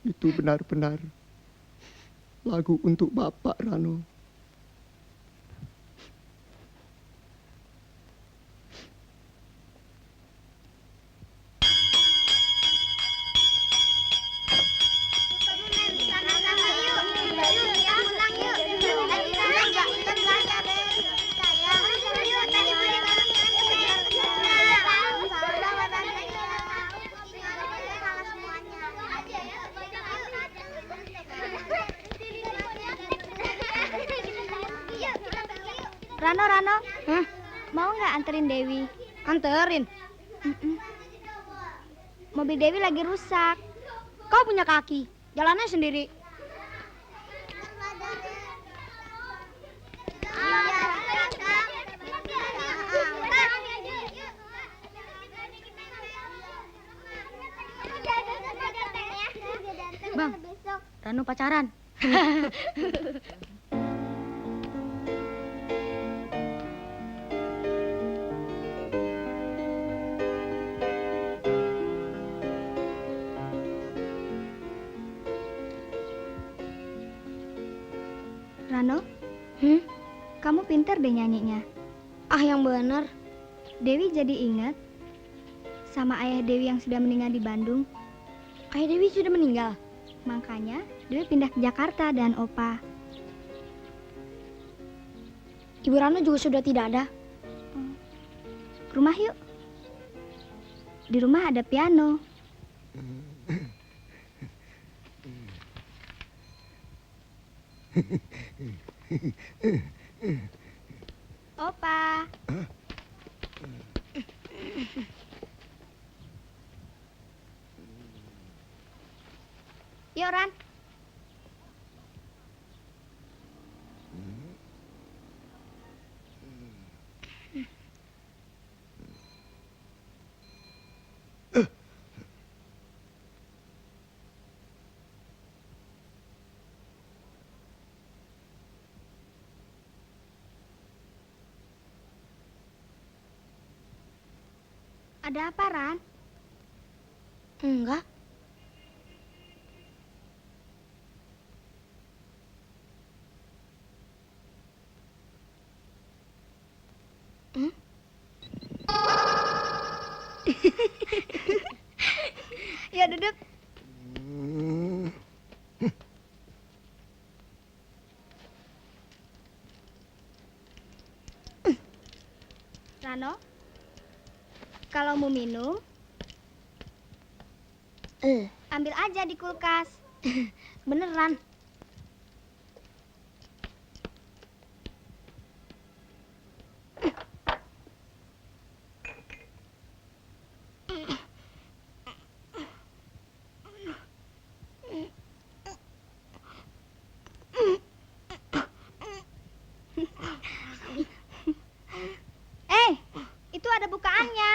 Itu benar-benar lagu untuk Bapak, Rano. Rano, mau nggak anterin Dewi? Anterin? Mobil Dewi lagi rusak. Kau punya kaki, jalannya sendiri. Bang, Rano pacaran. Rano, kamu pinter deh nyanyinya. Ah, yang bener. Dewi jadi ingat sama ayah Dewi yang sudah meninggal di Bandung. Ayah Dewi sudah meninggal. Makanya Dewi pindah ke Jakarta dan Opa. Ibu Rano juga sudah tidak ada. Ke rumah yuk. Di rumah ada piano. Opa. Yuk, Ran. Ada apa, Ran? Enggak. Yuk duduk. Rano, kalau mau minum, ambil aja di kulkas. Beneran. Itu ada bukaannya.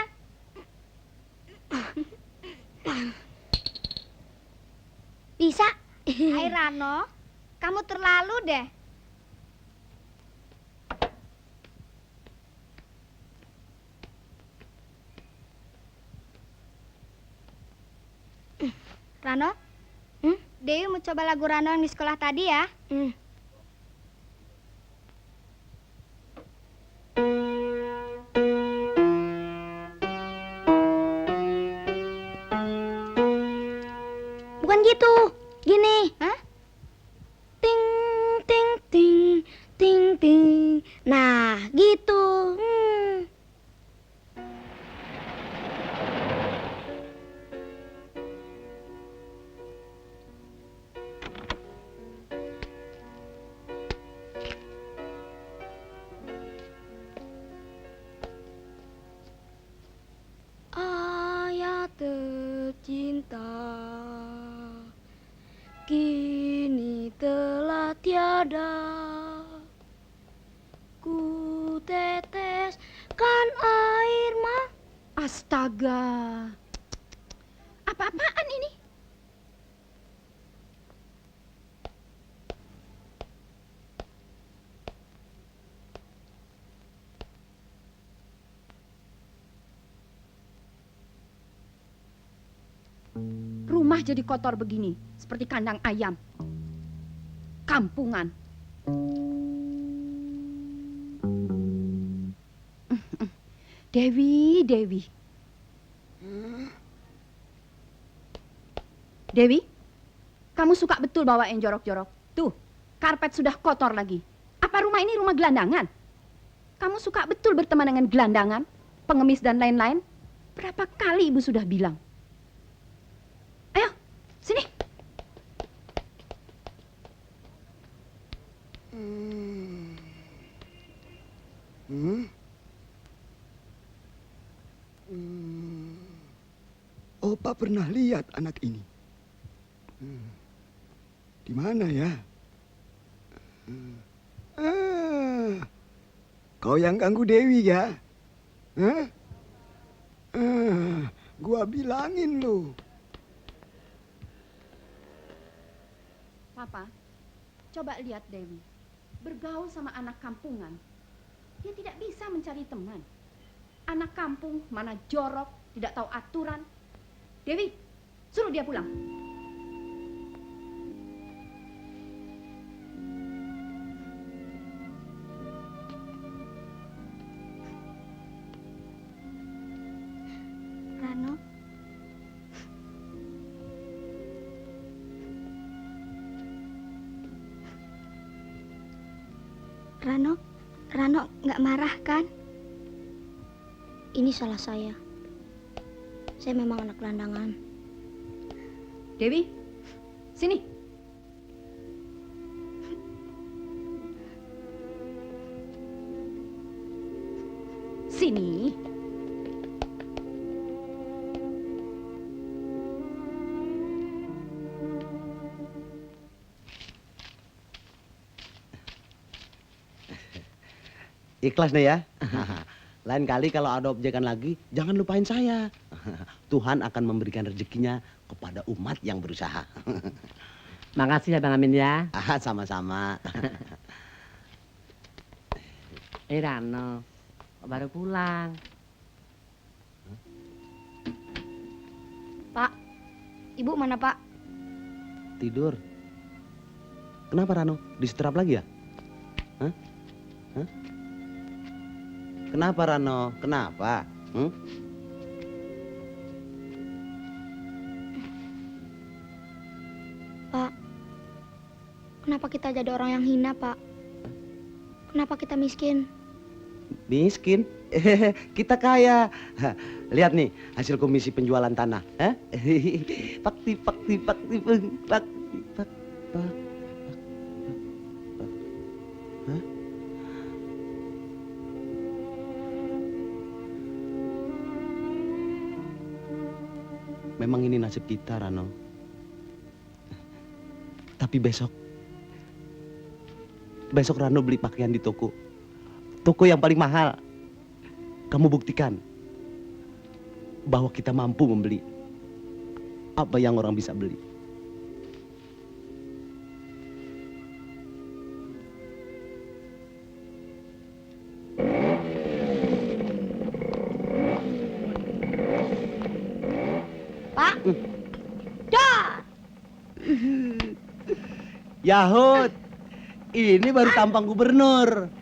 Bisa. Hai Rano, kamu terlalu deh. Rano, Dewi mau coba lagu Rano yang di sekolah tadi ya. Bukan gitu. Gini. Hah? Ting ting ting ting ting. Nah, gitu. Ayah tercinta, kini telah tiada. Ku teteskan air mata. Astaga. Apa-apaan ini? Rumah jadi kotor begini, seperti kandang ayam. Kampungan. Dewi, Dewi. Dewi, kamu suka betul bawa yang jorok-jorok. Tuh, karpet sudah kotor lagi. Apa rumah ini rumah gelandangan? Kamu suka betul berteman dengan gelandangan, pengemis dan lain-lain? Berapa kali ibu sudah bilang? Ayo, sini. Opa pernah lihat anak ini. Di mana ya? Kau yang ganggu Dewi ya? Gua bilangin lu. Papa, coba lihat Dewi. Bergaul sama anak kampungan. Dia tidak bisa mencari teman. Anak kampung mana jorok, tidak tahu aturan. Dewi, suruh dia pulang. Rano. Rano nggak marah kan? Ini salah saya. Saya memang anak gelandangan. Dewi, sini. Sini. Ikhlas deh ya. Lain kali kalau ada objekan lagi, jangan lupain saya. Tuhan akan memberikan rezekinya kepada umat yang berusaha. Makasih ya Bang Amin ya. Sama-sama. Rano, kok baru pulang? Pak, ibu mana Pak? Tidur. Kenapa Rano? Disetrap lagi ya? Hah? Hah? Kenapa Rano? Kenapa? Pak, kenapa kita jadi orang yang hina Pak? Kenapa kita miskin? Miskin? Kita kaya. Lihat nih hasil komisi penjualan tanah. Pakti. Hah? Memang ini nasib kita, Rano. Tapi besok Rano beli pakaian di toko. Toko yang paling mahal. Kamu buktikan bahwa kita mampu membeli apa yang orang bisa beli. Pak, dah. Yahut, ini baru tampang gubernur.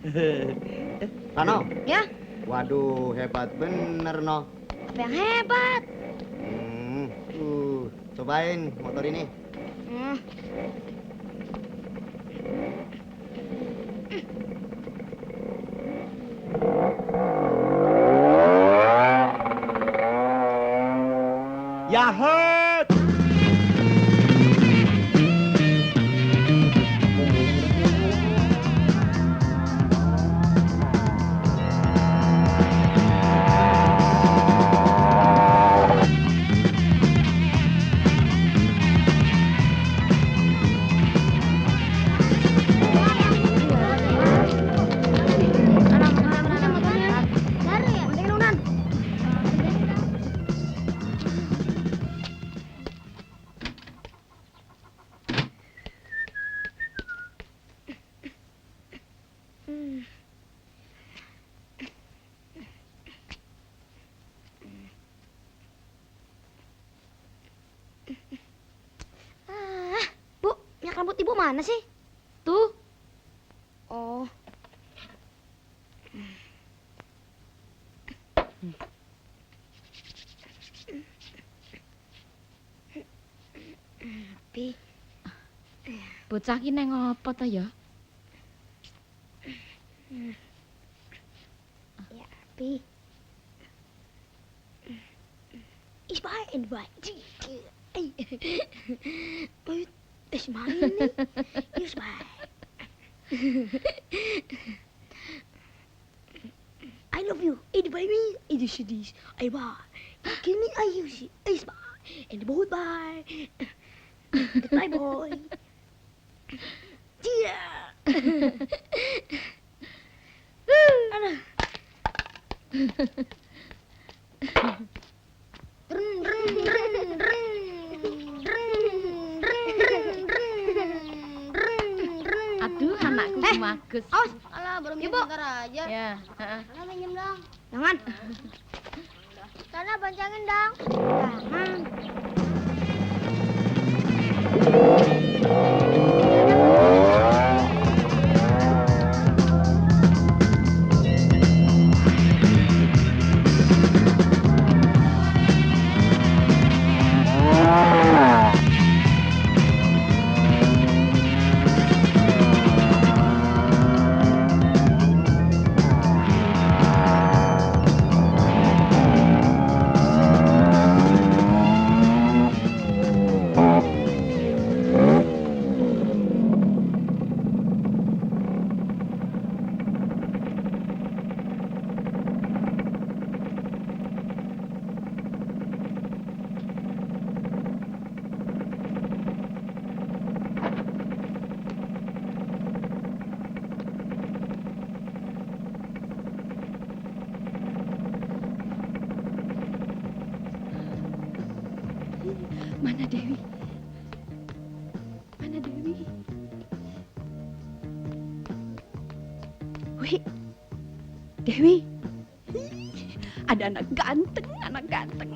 Rano. Ya, Waduh, hebat bener, No. apa yang hebat? Cobain motor ini. Yahut! Bu, minyak rambut ibu mana sih? Tuh. Oh. Pi. Bocah ki neng apa ta ya? Ya, Pi. Ismail, Ismail. I love you. It by me. It is this. I buy. Give me. I use it. I buy. And the boat buy. Goodbye, boy. Yeah. Aduh. Aduh, anakku bagus. Awas. Alah, baru minum bentar aja. Ya, Alah, minjem dong. Jangan. Sana pancangin dong. Jangan. Mana Dewi? Mana Dewi? Wi, Dewi. Ada anak ganteng, anak ganteng.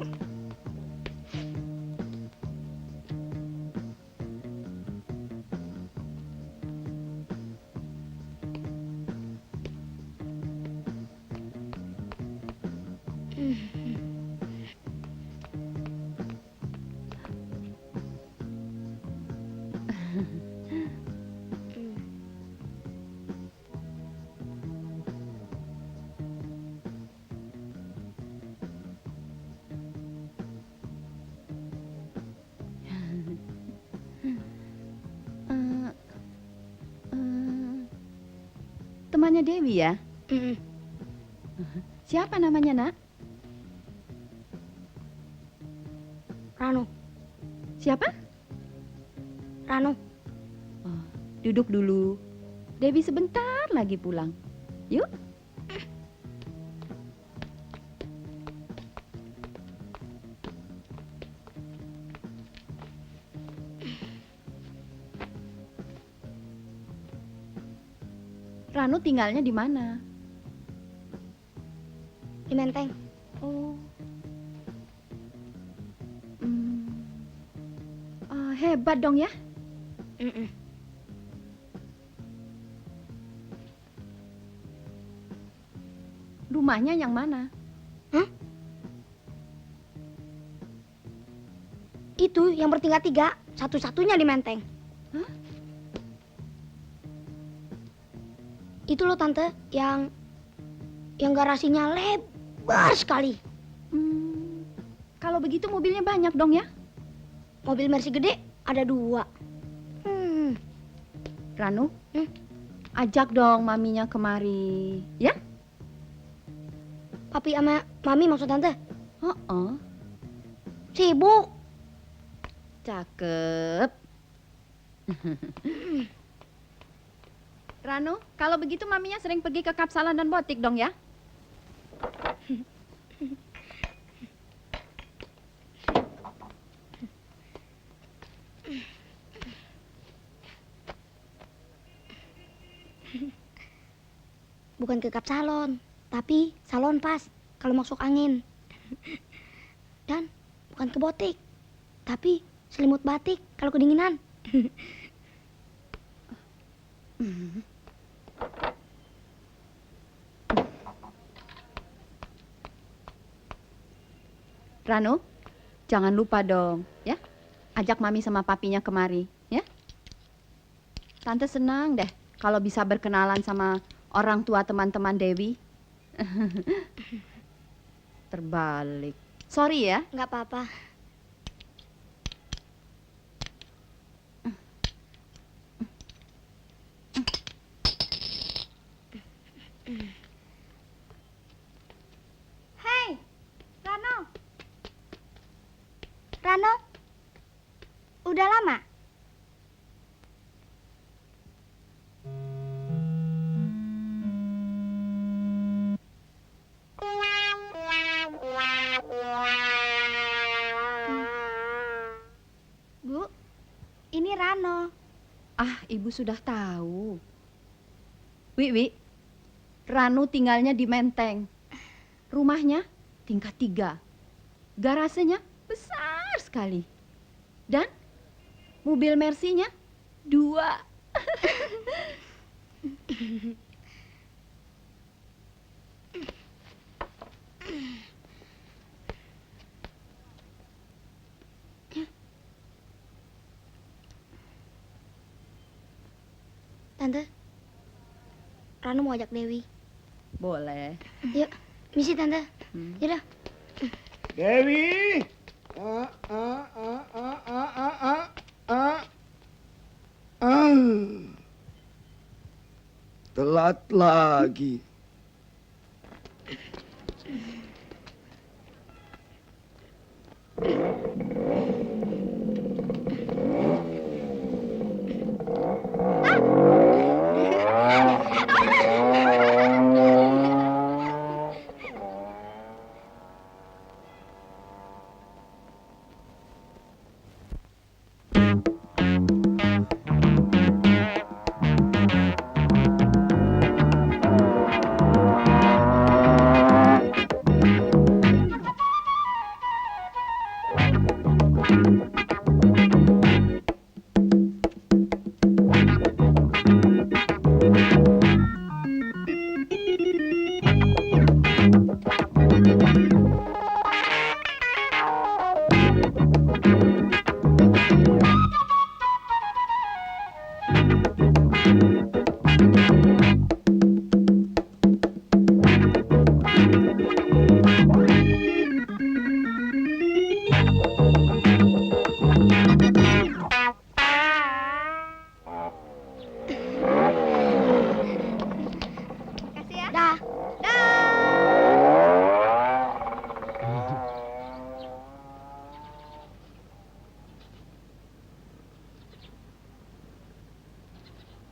Temannya Dewi ya? Siapa namanya, Nak? Rano. Siapa? Rano. Oh, duduk dulu. Dewi sebentar lagi pulang. Yuk. Rano tinggalnya di mana? Di Menteng. Oh. Hebat dong ya? Rumahnya yang mana? Itu yang bertingkat 3, satu-satunya di Menteng. Hah? Itu loh tante, yang garasinya lebar sekali. Kalau begitu mobilnya banyak dong ya? Mobil Mercy gede ada 2. Ranu, ajak dong maminya kemari, ya? Papi sama mami maksud tante? Sibuk. Cakep. Ranu, kalau begitu maminya sering pergi ke Kapsalan dan Botik dong ya? Bukan ke Kapsalon, tapi salon pas kalau masuk angin. Dan bukan ke Botik, tapi selimut batik kalau kedinginan. Ranu, jangan lupa dong, ya. Ajak mami sama papinya kemari, ya. Tante senang deh kalau bisa berkenalan sama orang tua teman-teman Dewi. Terbalik. Sorry ya. Nggak apa-apa. Hei, Rano. Rano, udah lama? Bu, ini Rano. Ah, ibu sudah tahu. Wi, Ranu tinggalnya di Menteng. Rumahnya tingkat 3. Garasenya besar sekali. Dan mobil Mercy-nya 2. Tante, Rano mau ajak Dewi. Boleh. Yuk, misi Tante. Yaudah. Dewi! Telat lagi.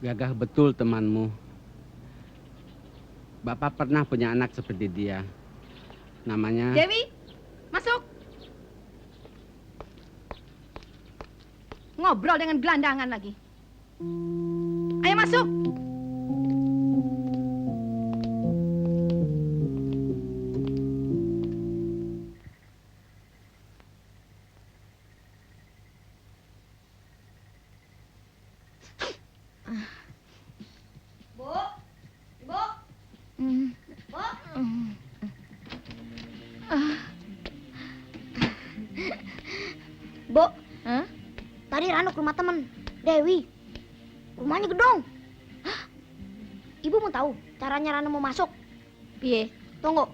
Gagah betul temanmu. Bapak pernah punya anak seperti dia. Namanya... Dewi, masuk. Ngobrol dengan gelandangan lagi. Ayo masuk. Bu, Ibu, Bu. Bu, Hah? tadi Rano ke rumah temen, Dewi. Rumahnya gedong. Hah? Ibu mau tahu caranya Rano mau masuk? Piye? Tunggu.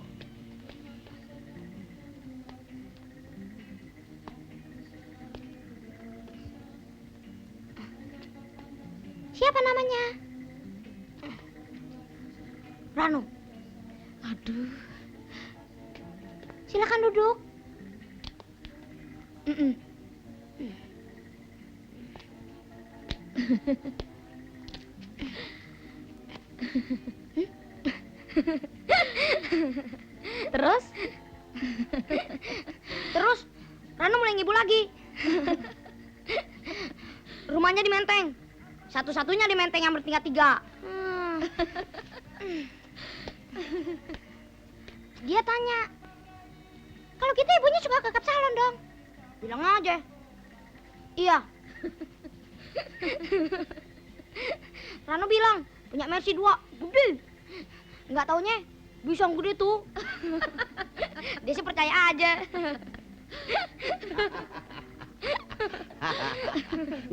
Siapa namanya? Rano. Aduh. Silakan duduk. Terus? Terus Rano mulai ngibul lagi. Rumahnya di Menteng. Satu-satunya di Menteng yang bertingkat 3. Dia tanya, kalau kita ibunya suka ke salon dong. Bilang aja. Iya. Rano bilang, punya Mercy 2, gede. Nggak taunya, bisa yang gede tuh. Dia sih percaya aja.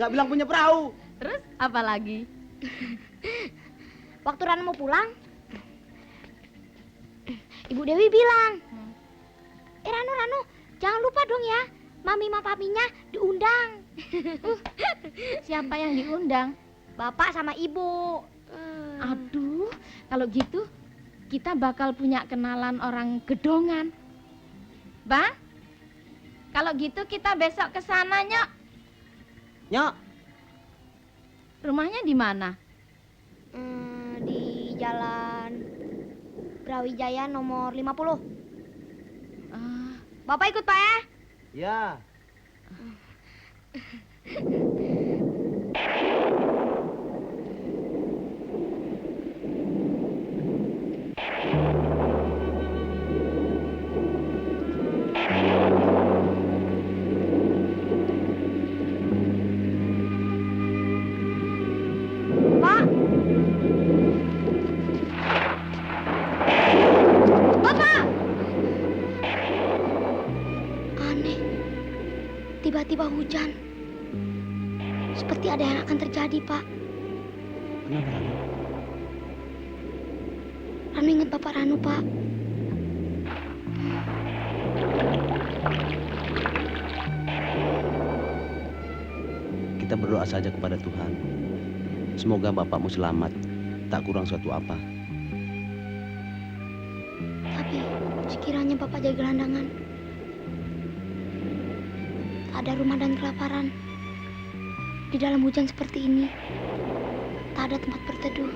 Nggak bilang punya perahu. Terus apa lagi? Waktu Rano mau pulang, Ibu Dewi bilang, Rano, jangan lupa dong ya, Mami sama Papinya diundang. Siapa yang diundang? Bapak sama Ibu. Aduh, kalau gitu kita bakal punya kenalan orang gedongan. Bang, kalau gitu kita besok ke sana, Nyok. Nyok, Rumahnya di mana? Di Jalan Brawijaya nomor 50. Bapak ikut, Pak ya? ya. Pak. Bapak. Aneh. Tiba-tiba hujan. Seperti ada yang akan terjadi, Pak. Kenapa, Rano? Rano ingat Bapak Rano, Pak. Kita berdoa saja kepada Tuhan. Semoga bapakmu selamat, tak kurang suatu apa. Tapi sekiranya Bapak jadi gelandangan, tak ada rumah dan kelaparan. Di dalam hujan seperti ini, tak ada tempat berteduh.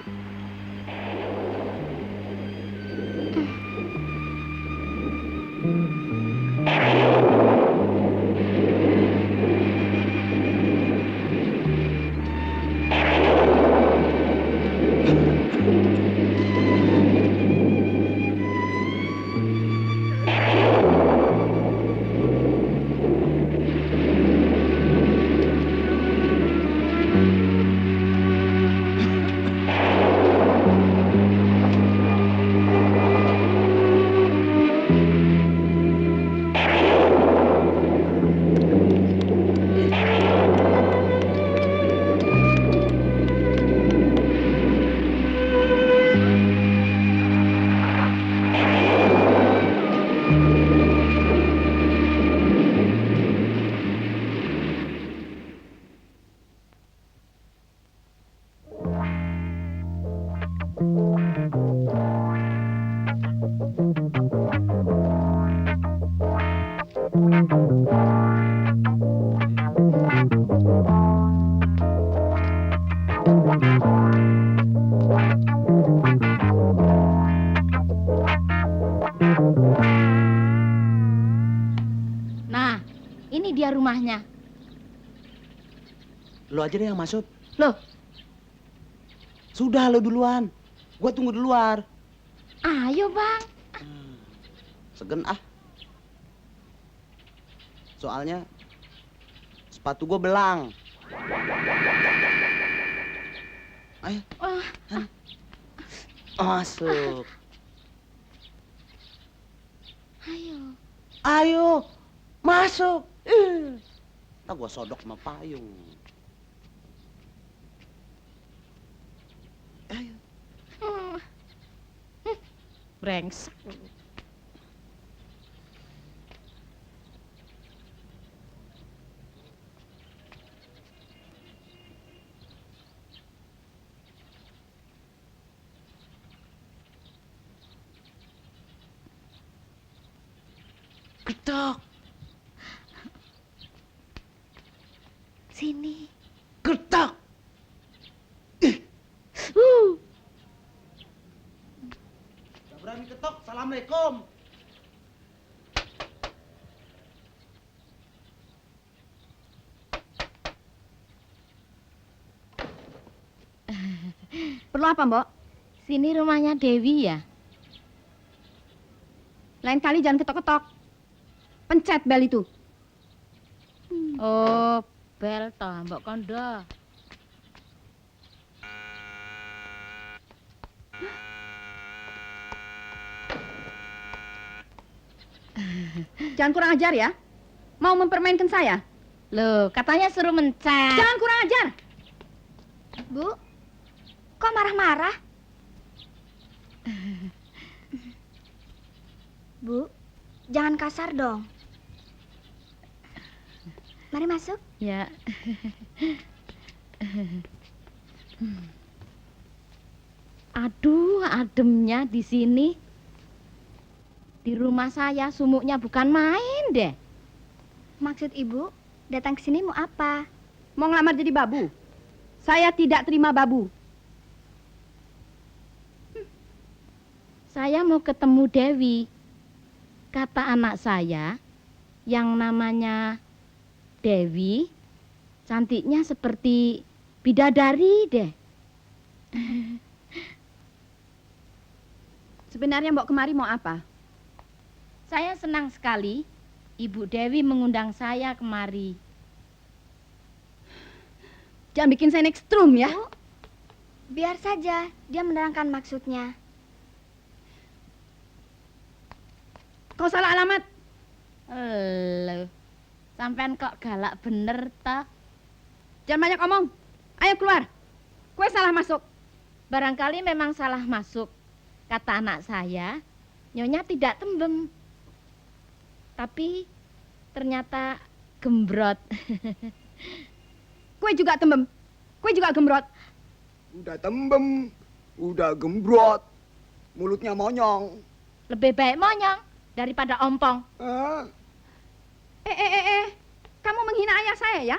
Thank you. Ini dia rumahnya. Lo aja deh yang masuk. Loh, Sudah lo duluan. Gua tunggu di luar. ayo Bang. Segen ah. Soalnya sepatu gua belang. Ayo. Masuk. Ayo. Ayo. Masuk. Tak gua sodok sama payung. Ayo. Brengsek. Ketok. Sini. Ketok. Gak berani ketok. Assalamualaikum. Perlu apa, Mbok? Sini rumahnya Dewi ya? Lain kali jangan ketok-ketok. Pencet bel itu. Oh, bel toh, Mbok Kondo. Jangan kurang ajar ya. Mau mempermainkan saya? Loh, katanya suruh mencet. Jangan kurang ajar. Bu, kok marah-marah? Bu, jangan kasar dong. Mari masuk. Ya. Aduh, ademnya di sini. Di rumah saya sumuknya bukan main deh. Maksud ibu, datang ke sini mau apa? Mau ngelamar jadi babu? Saya tidak terima babu. Saya mau ketemu Dewi. Kata anak saya yang namanya Dewi, cantiknya seperti bidadari deh. Sebenarnya Mbok kemari mau apa? Saya senang sekali Ibu Dewi mengundang saya kemari. Jangan bikin saya naik strum ya. Bu, biar saja dia menerangkan maksudnya. Kau salah alamat. Loh, sampean kok galak bener toh? Jangan banyak omong. Ayo keluar. Kue salah masuk. Barangkali memang salah masuk. Kata anak saya, Nyonya tidak tembem. Tapi ternyata gembrot. Kue juga tembem. Kue juga gembrot. Udah tembem, udah gembrot, mulutnya monyong. Lebih baik monyong daripada ompong. Kamu menghina ayah saya ya?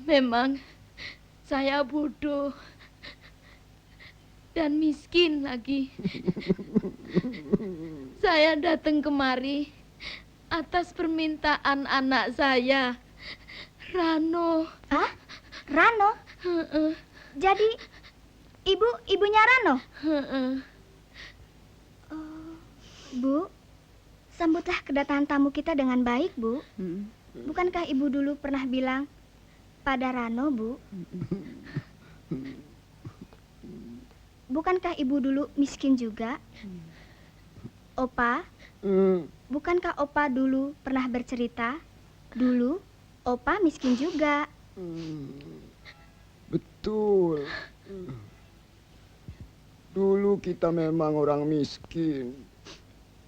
Memang saya bodoh dan miskin lagi. Saya datang kemari atas permintaan anak saya, Rano. Hah? Rano? Jadi ibunya Rano? Oh, Bu, sambutlah kedatangan tamu kita dengan baik, Bu. Bukankah ibu dulu pernah bilang pada Rano, Bu? Bukankah ibu dulu miskin juga? Opa, bukankah Opa dulu pernah bercerita? Dulu Opa miskin juga. Betul. Dulu kita memang orang miskin.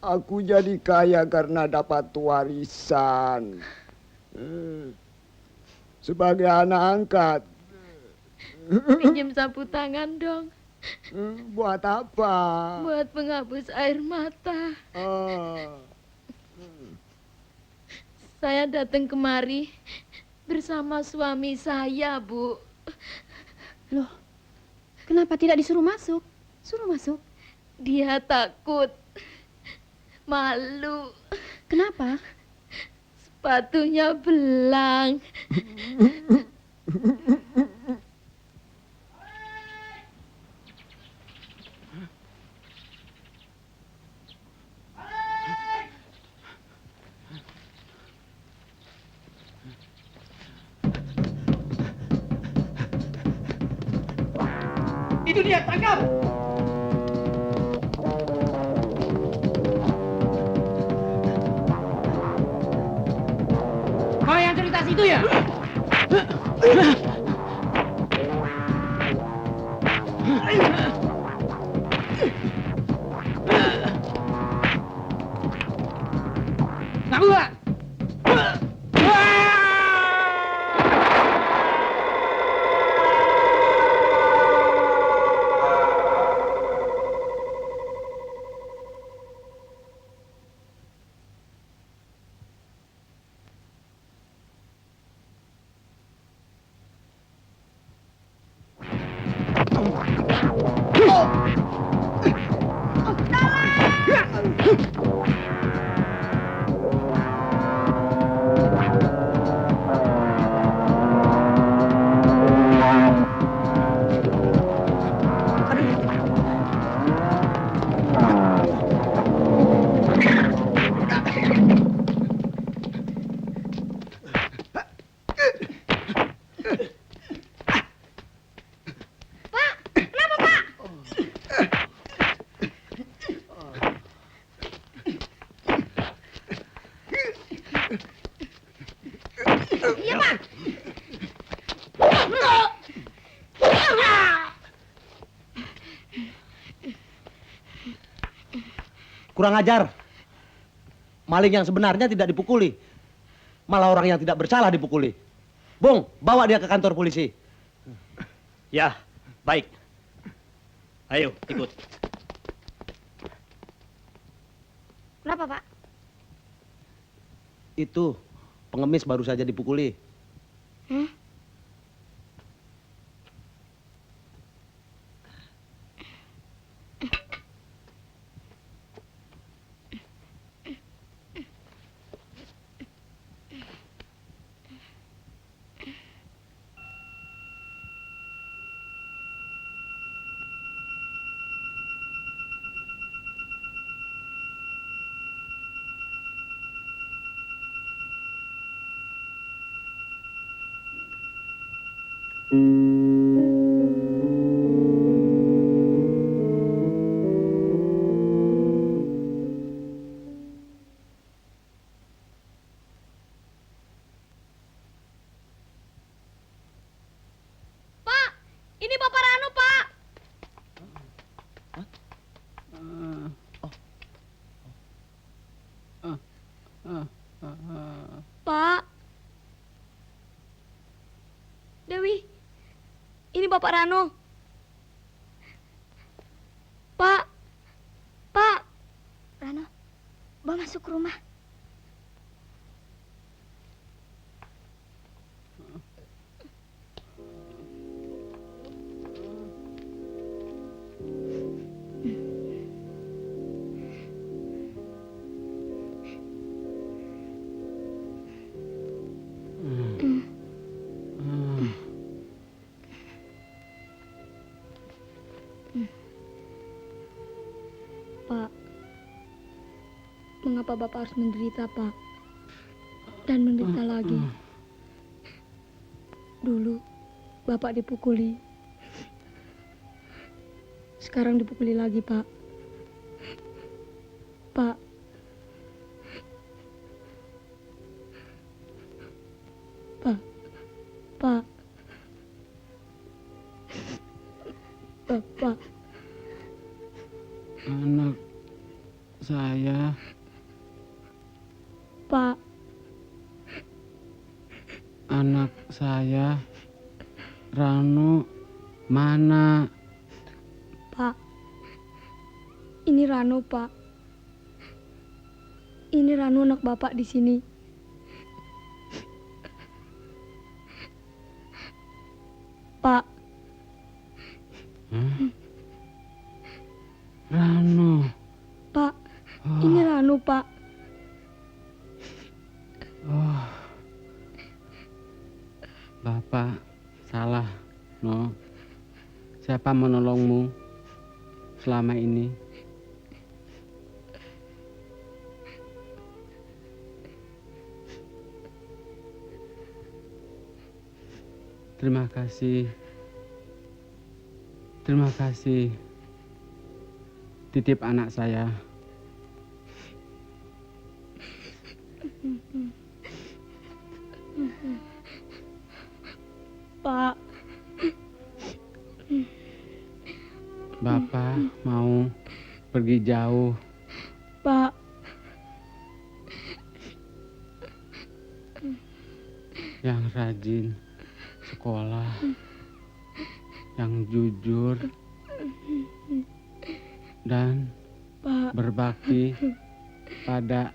Aku jadi kaya karena dapat warisan. Sebagai anak angkat. Pinjam sapu tangan dong. Buat apa? Buat penghapus air mata. Saya datang kemari bersama suami saya, Bu. Loh, kenapa tidak disuruh masuk? Suruh masuk. Dia takut, malu. Kenapa? Sepatunya belang. Itu dia, tangkap! Kau yang cerita situ ya? Ngaku gak? Iya, Pak. Kurang ajar. Maling yang sebenarnya tidak dipukuli. Malah orang yang tidak bersalah dipukuli. Bung, bawa dia ke kantor polisi. Ya, baik. Ayo, ikut. Kenapa, Pak? Itu pengemis baru saja dipukuli. Pak, ini Bapak Rano, Pak. Pak. Dewi, ini Bapak Rano. Pak. Pak. Rano, bawa masuk rumah. Pak, mengapa Bapak harus menderita, Pak? Dan menderita lagi. Dulu, Bapak dipukuli. Sekarang dipukuli lagi, Pak. Pak. Pak. Pak. Bapak. Anak saya. Pak. Anak saya. Rano mana? Pak. Ini Rano, Pak. Ini Rano anak Bapak di sini. Pak. Oh, Bapak salah, No. Siapa menolongmu selama ini? Terima kasih. Terima kasih. Titip anak saya. Pak. Bapak mau pergi jauh. Pak. Yang rajin sekolah, yang jujur, dan berbakti pada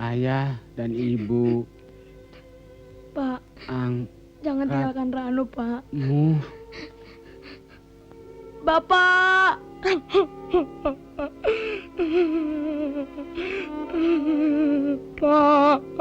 ayah dan ibu. Pak, jangan tinggalkan Rano, Pak. Bapak! Pak!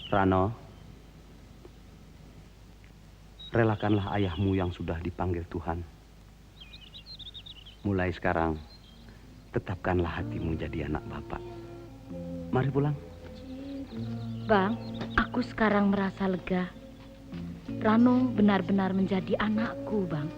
Rano, relakanlah ayahmu yang sudah dipanggil Tuhan. Mulai sekarang, tetapkanlah hatimu jadi anak Bapak. Mari pulang. Bang, aku sekarang merasa lega. Rano benar-benar menjadi anakku, Bang.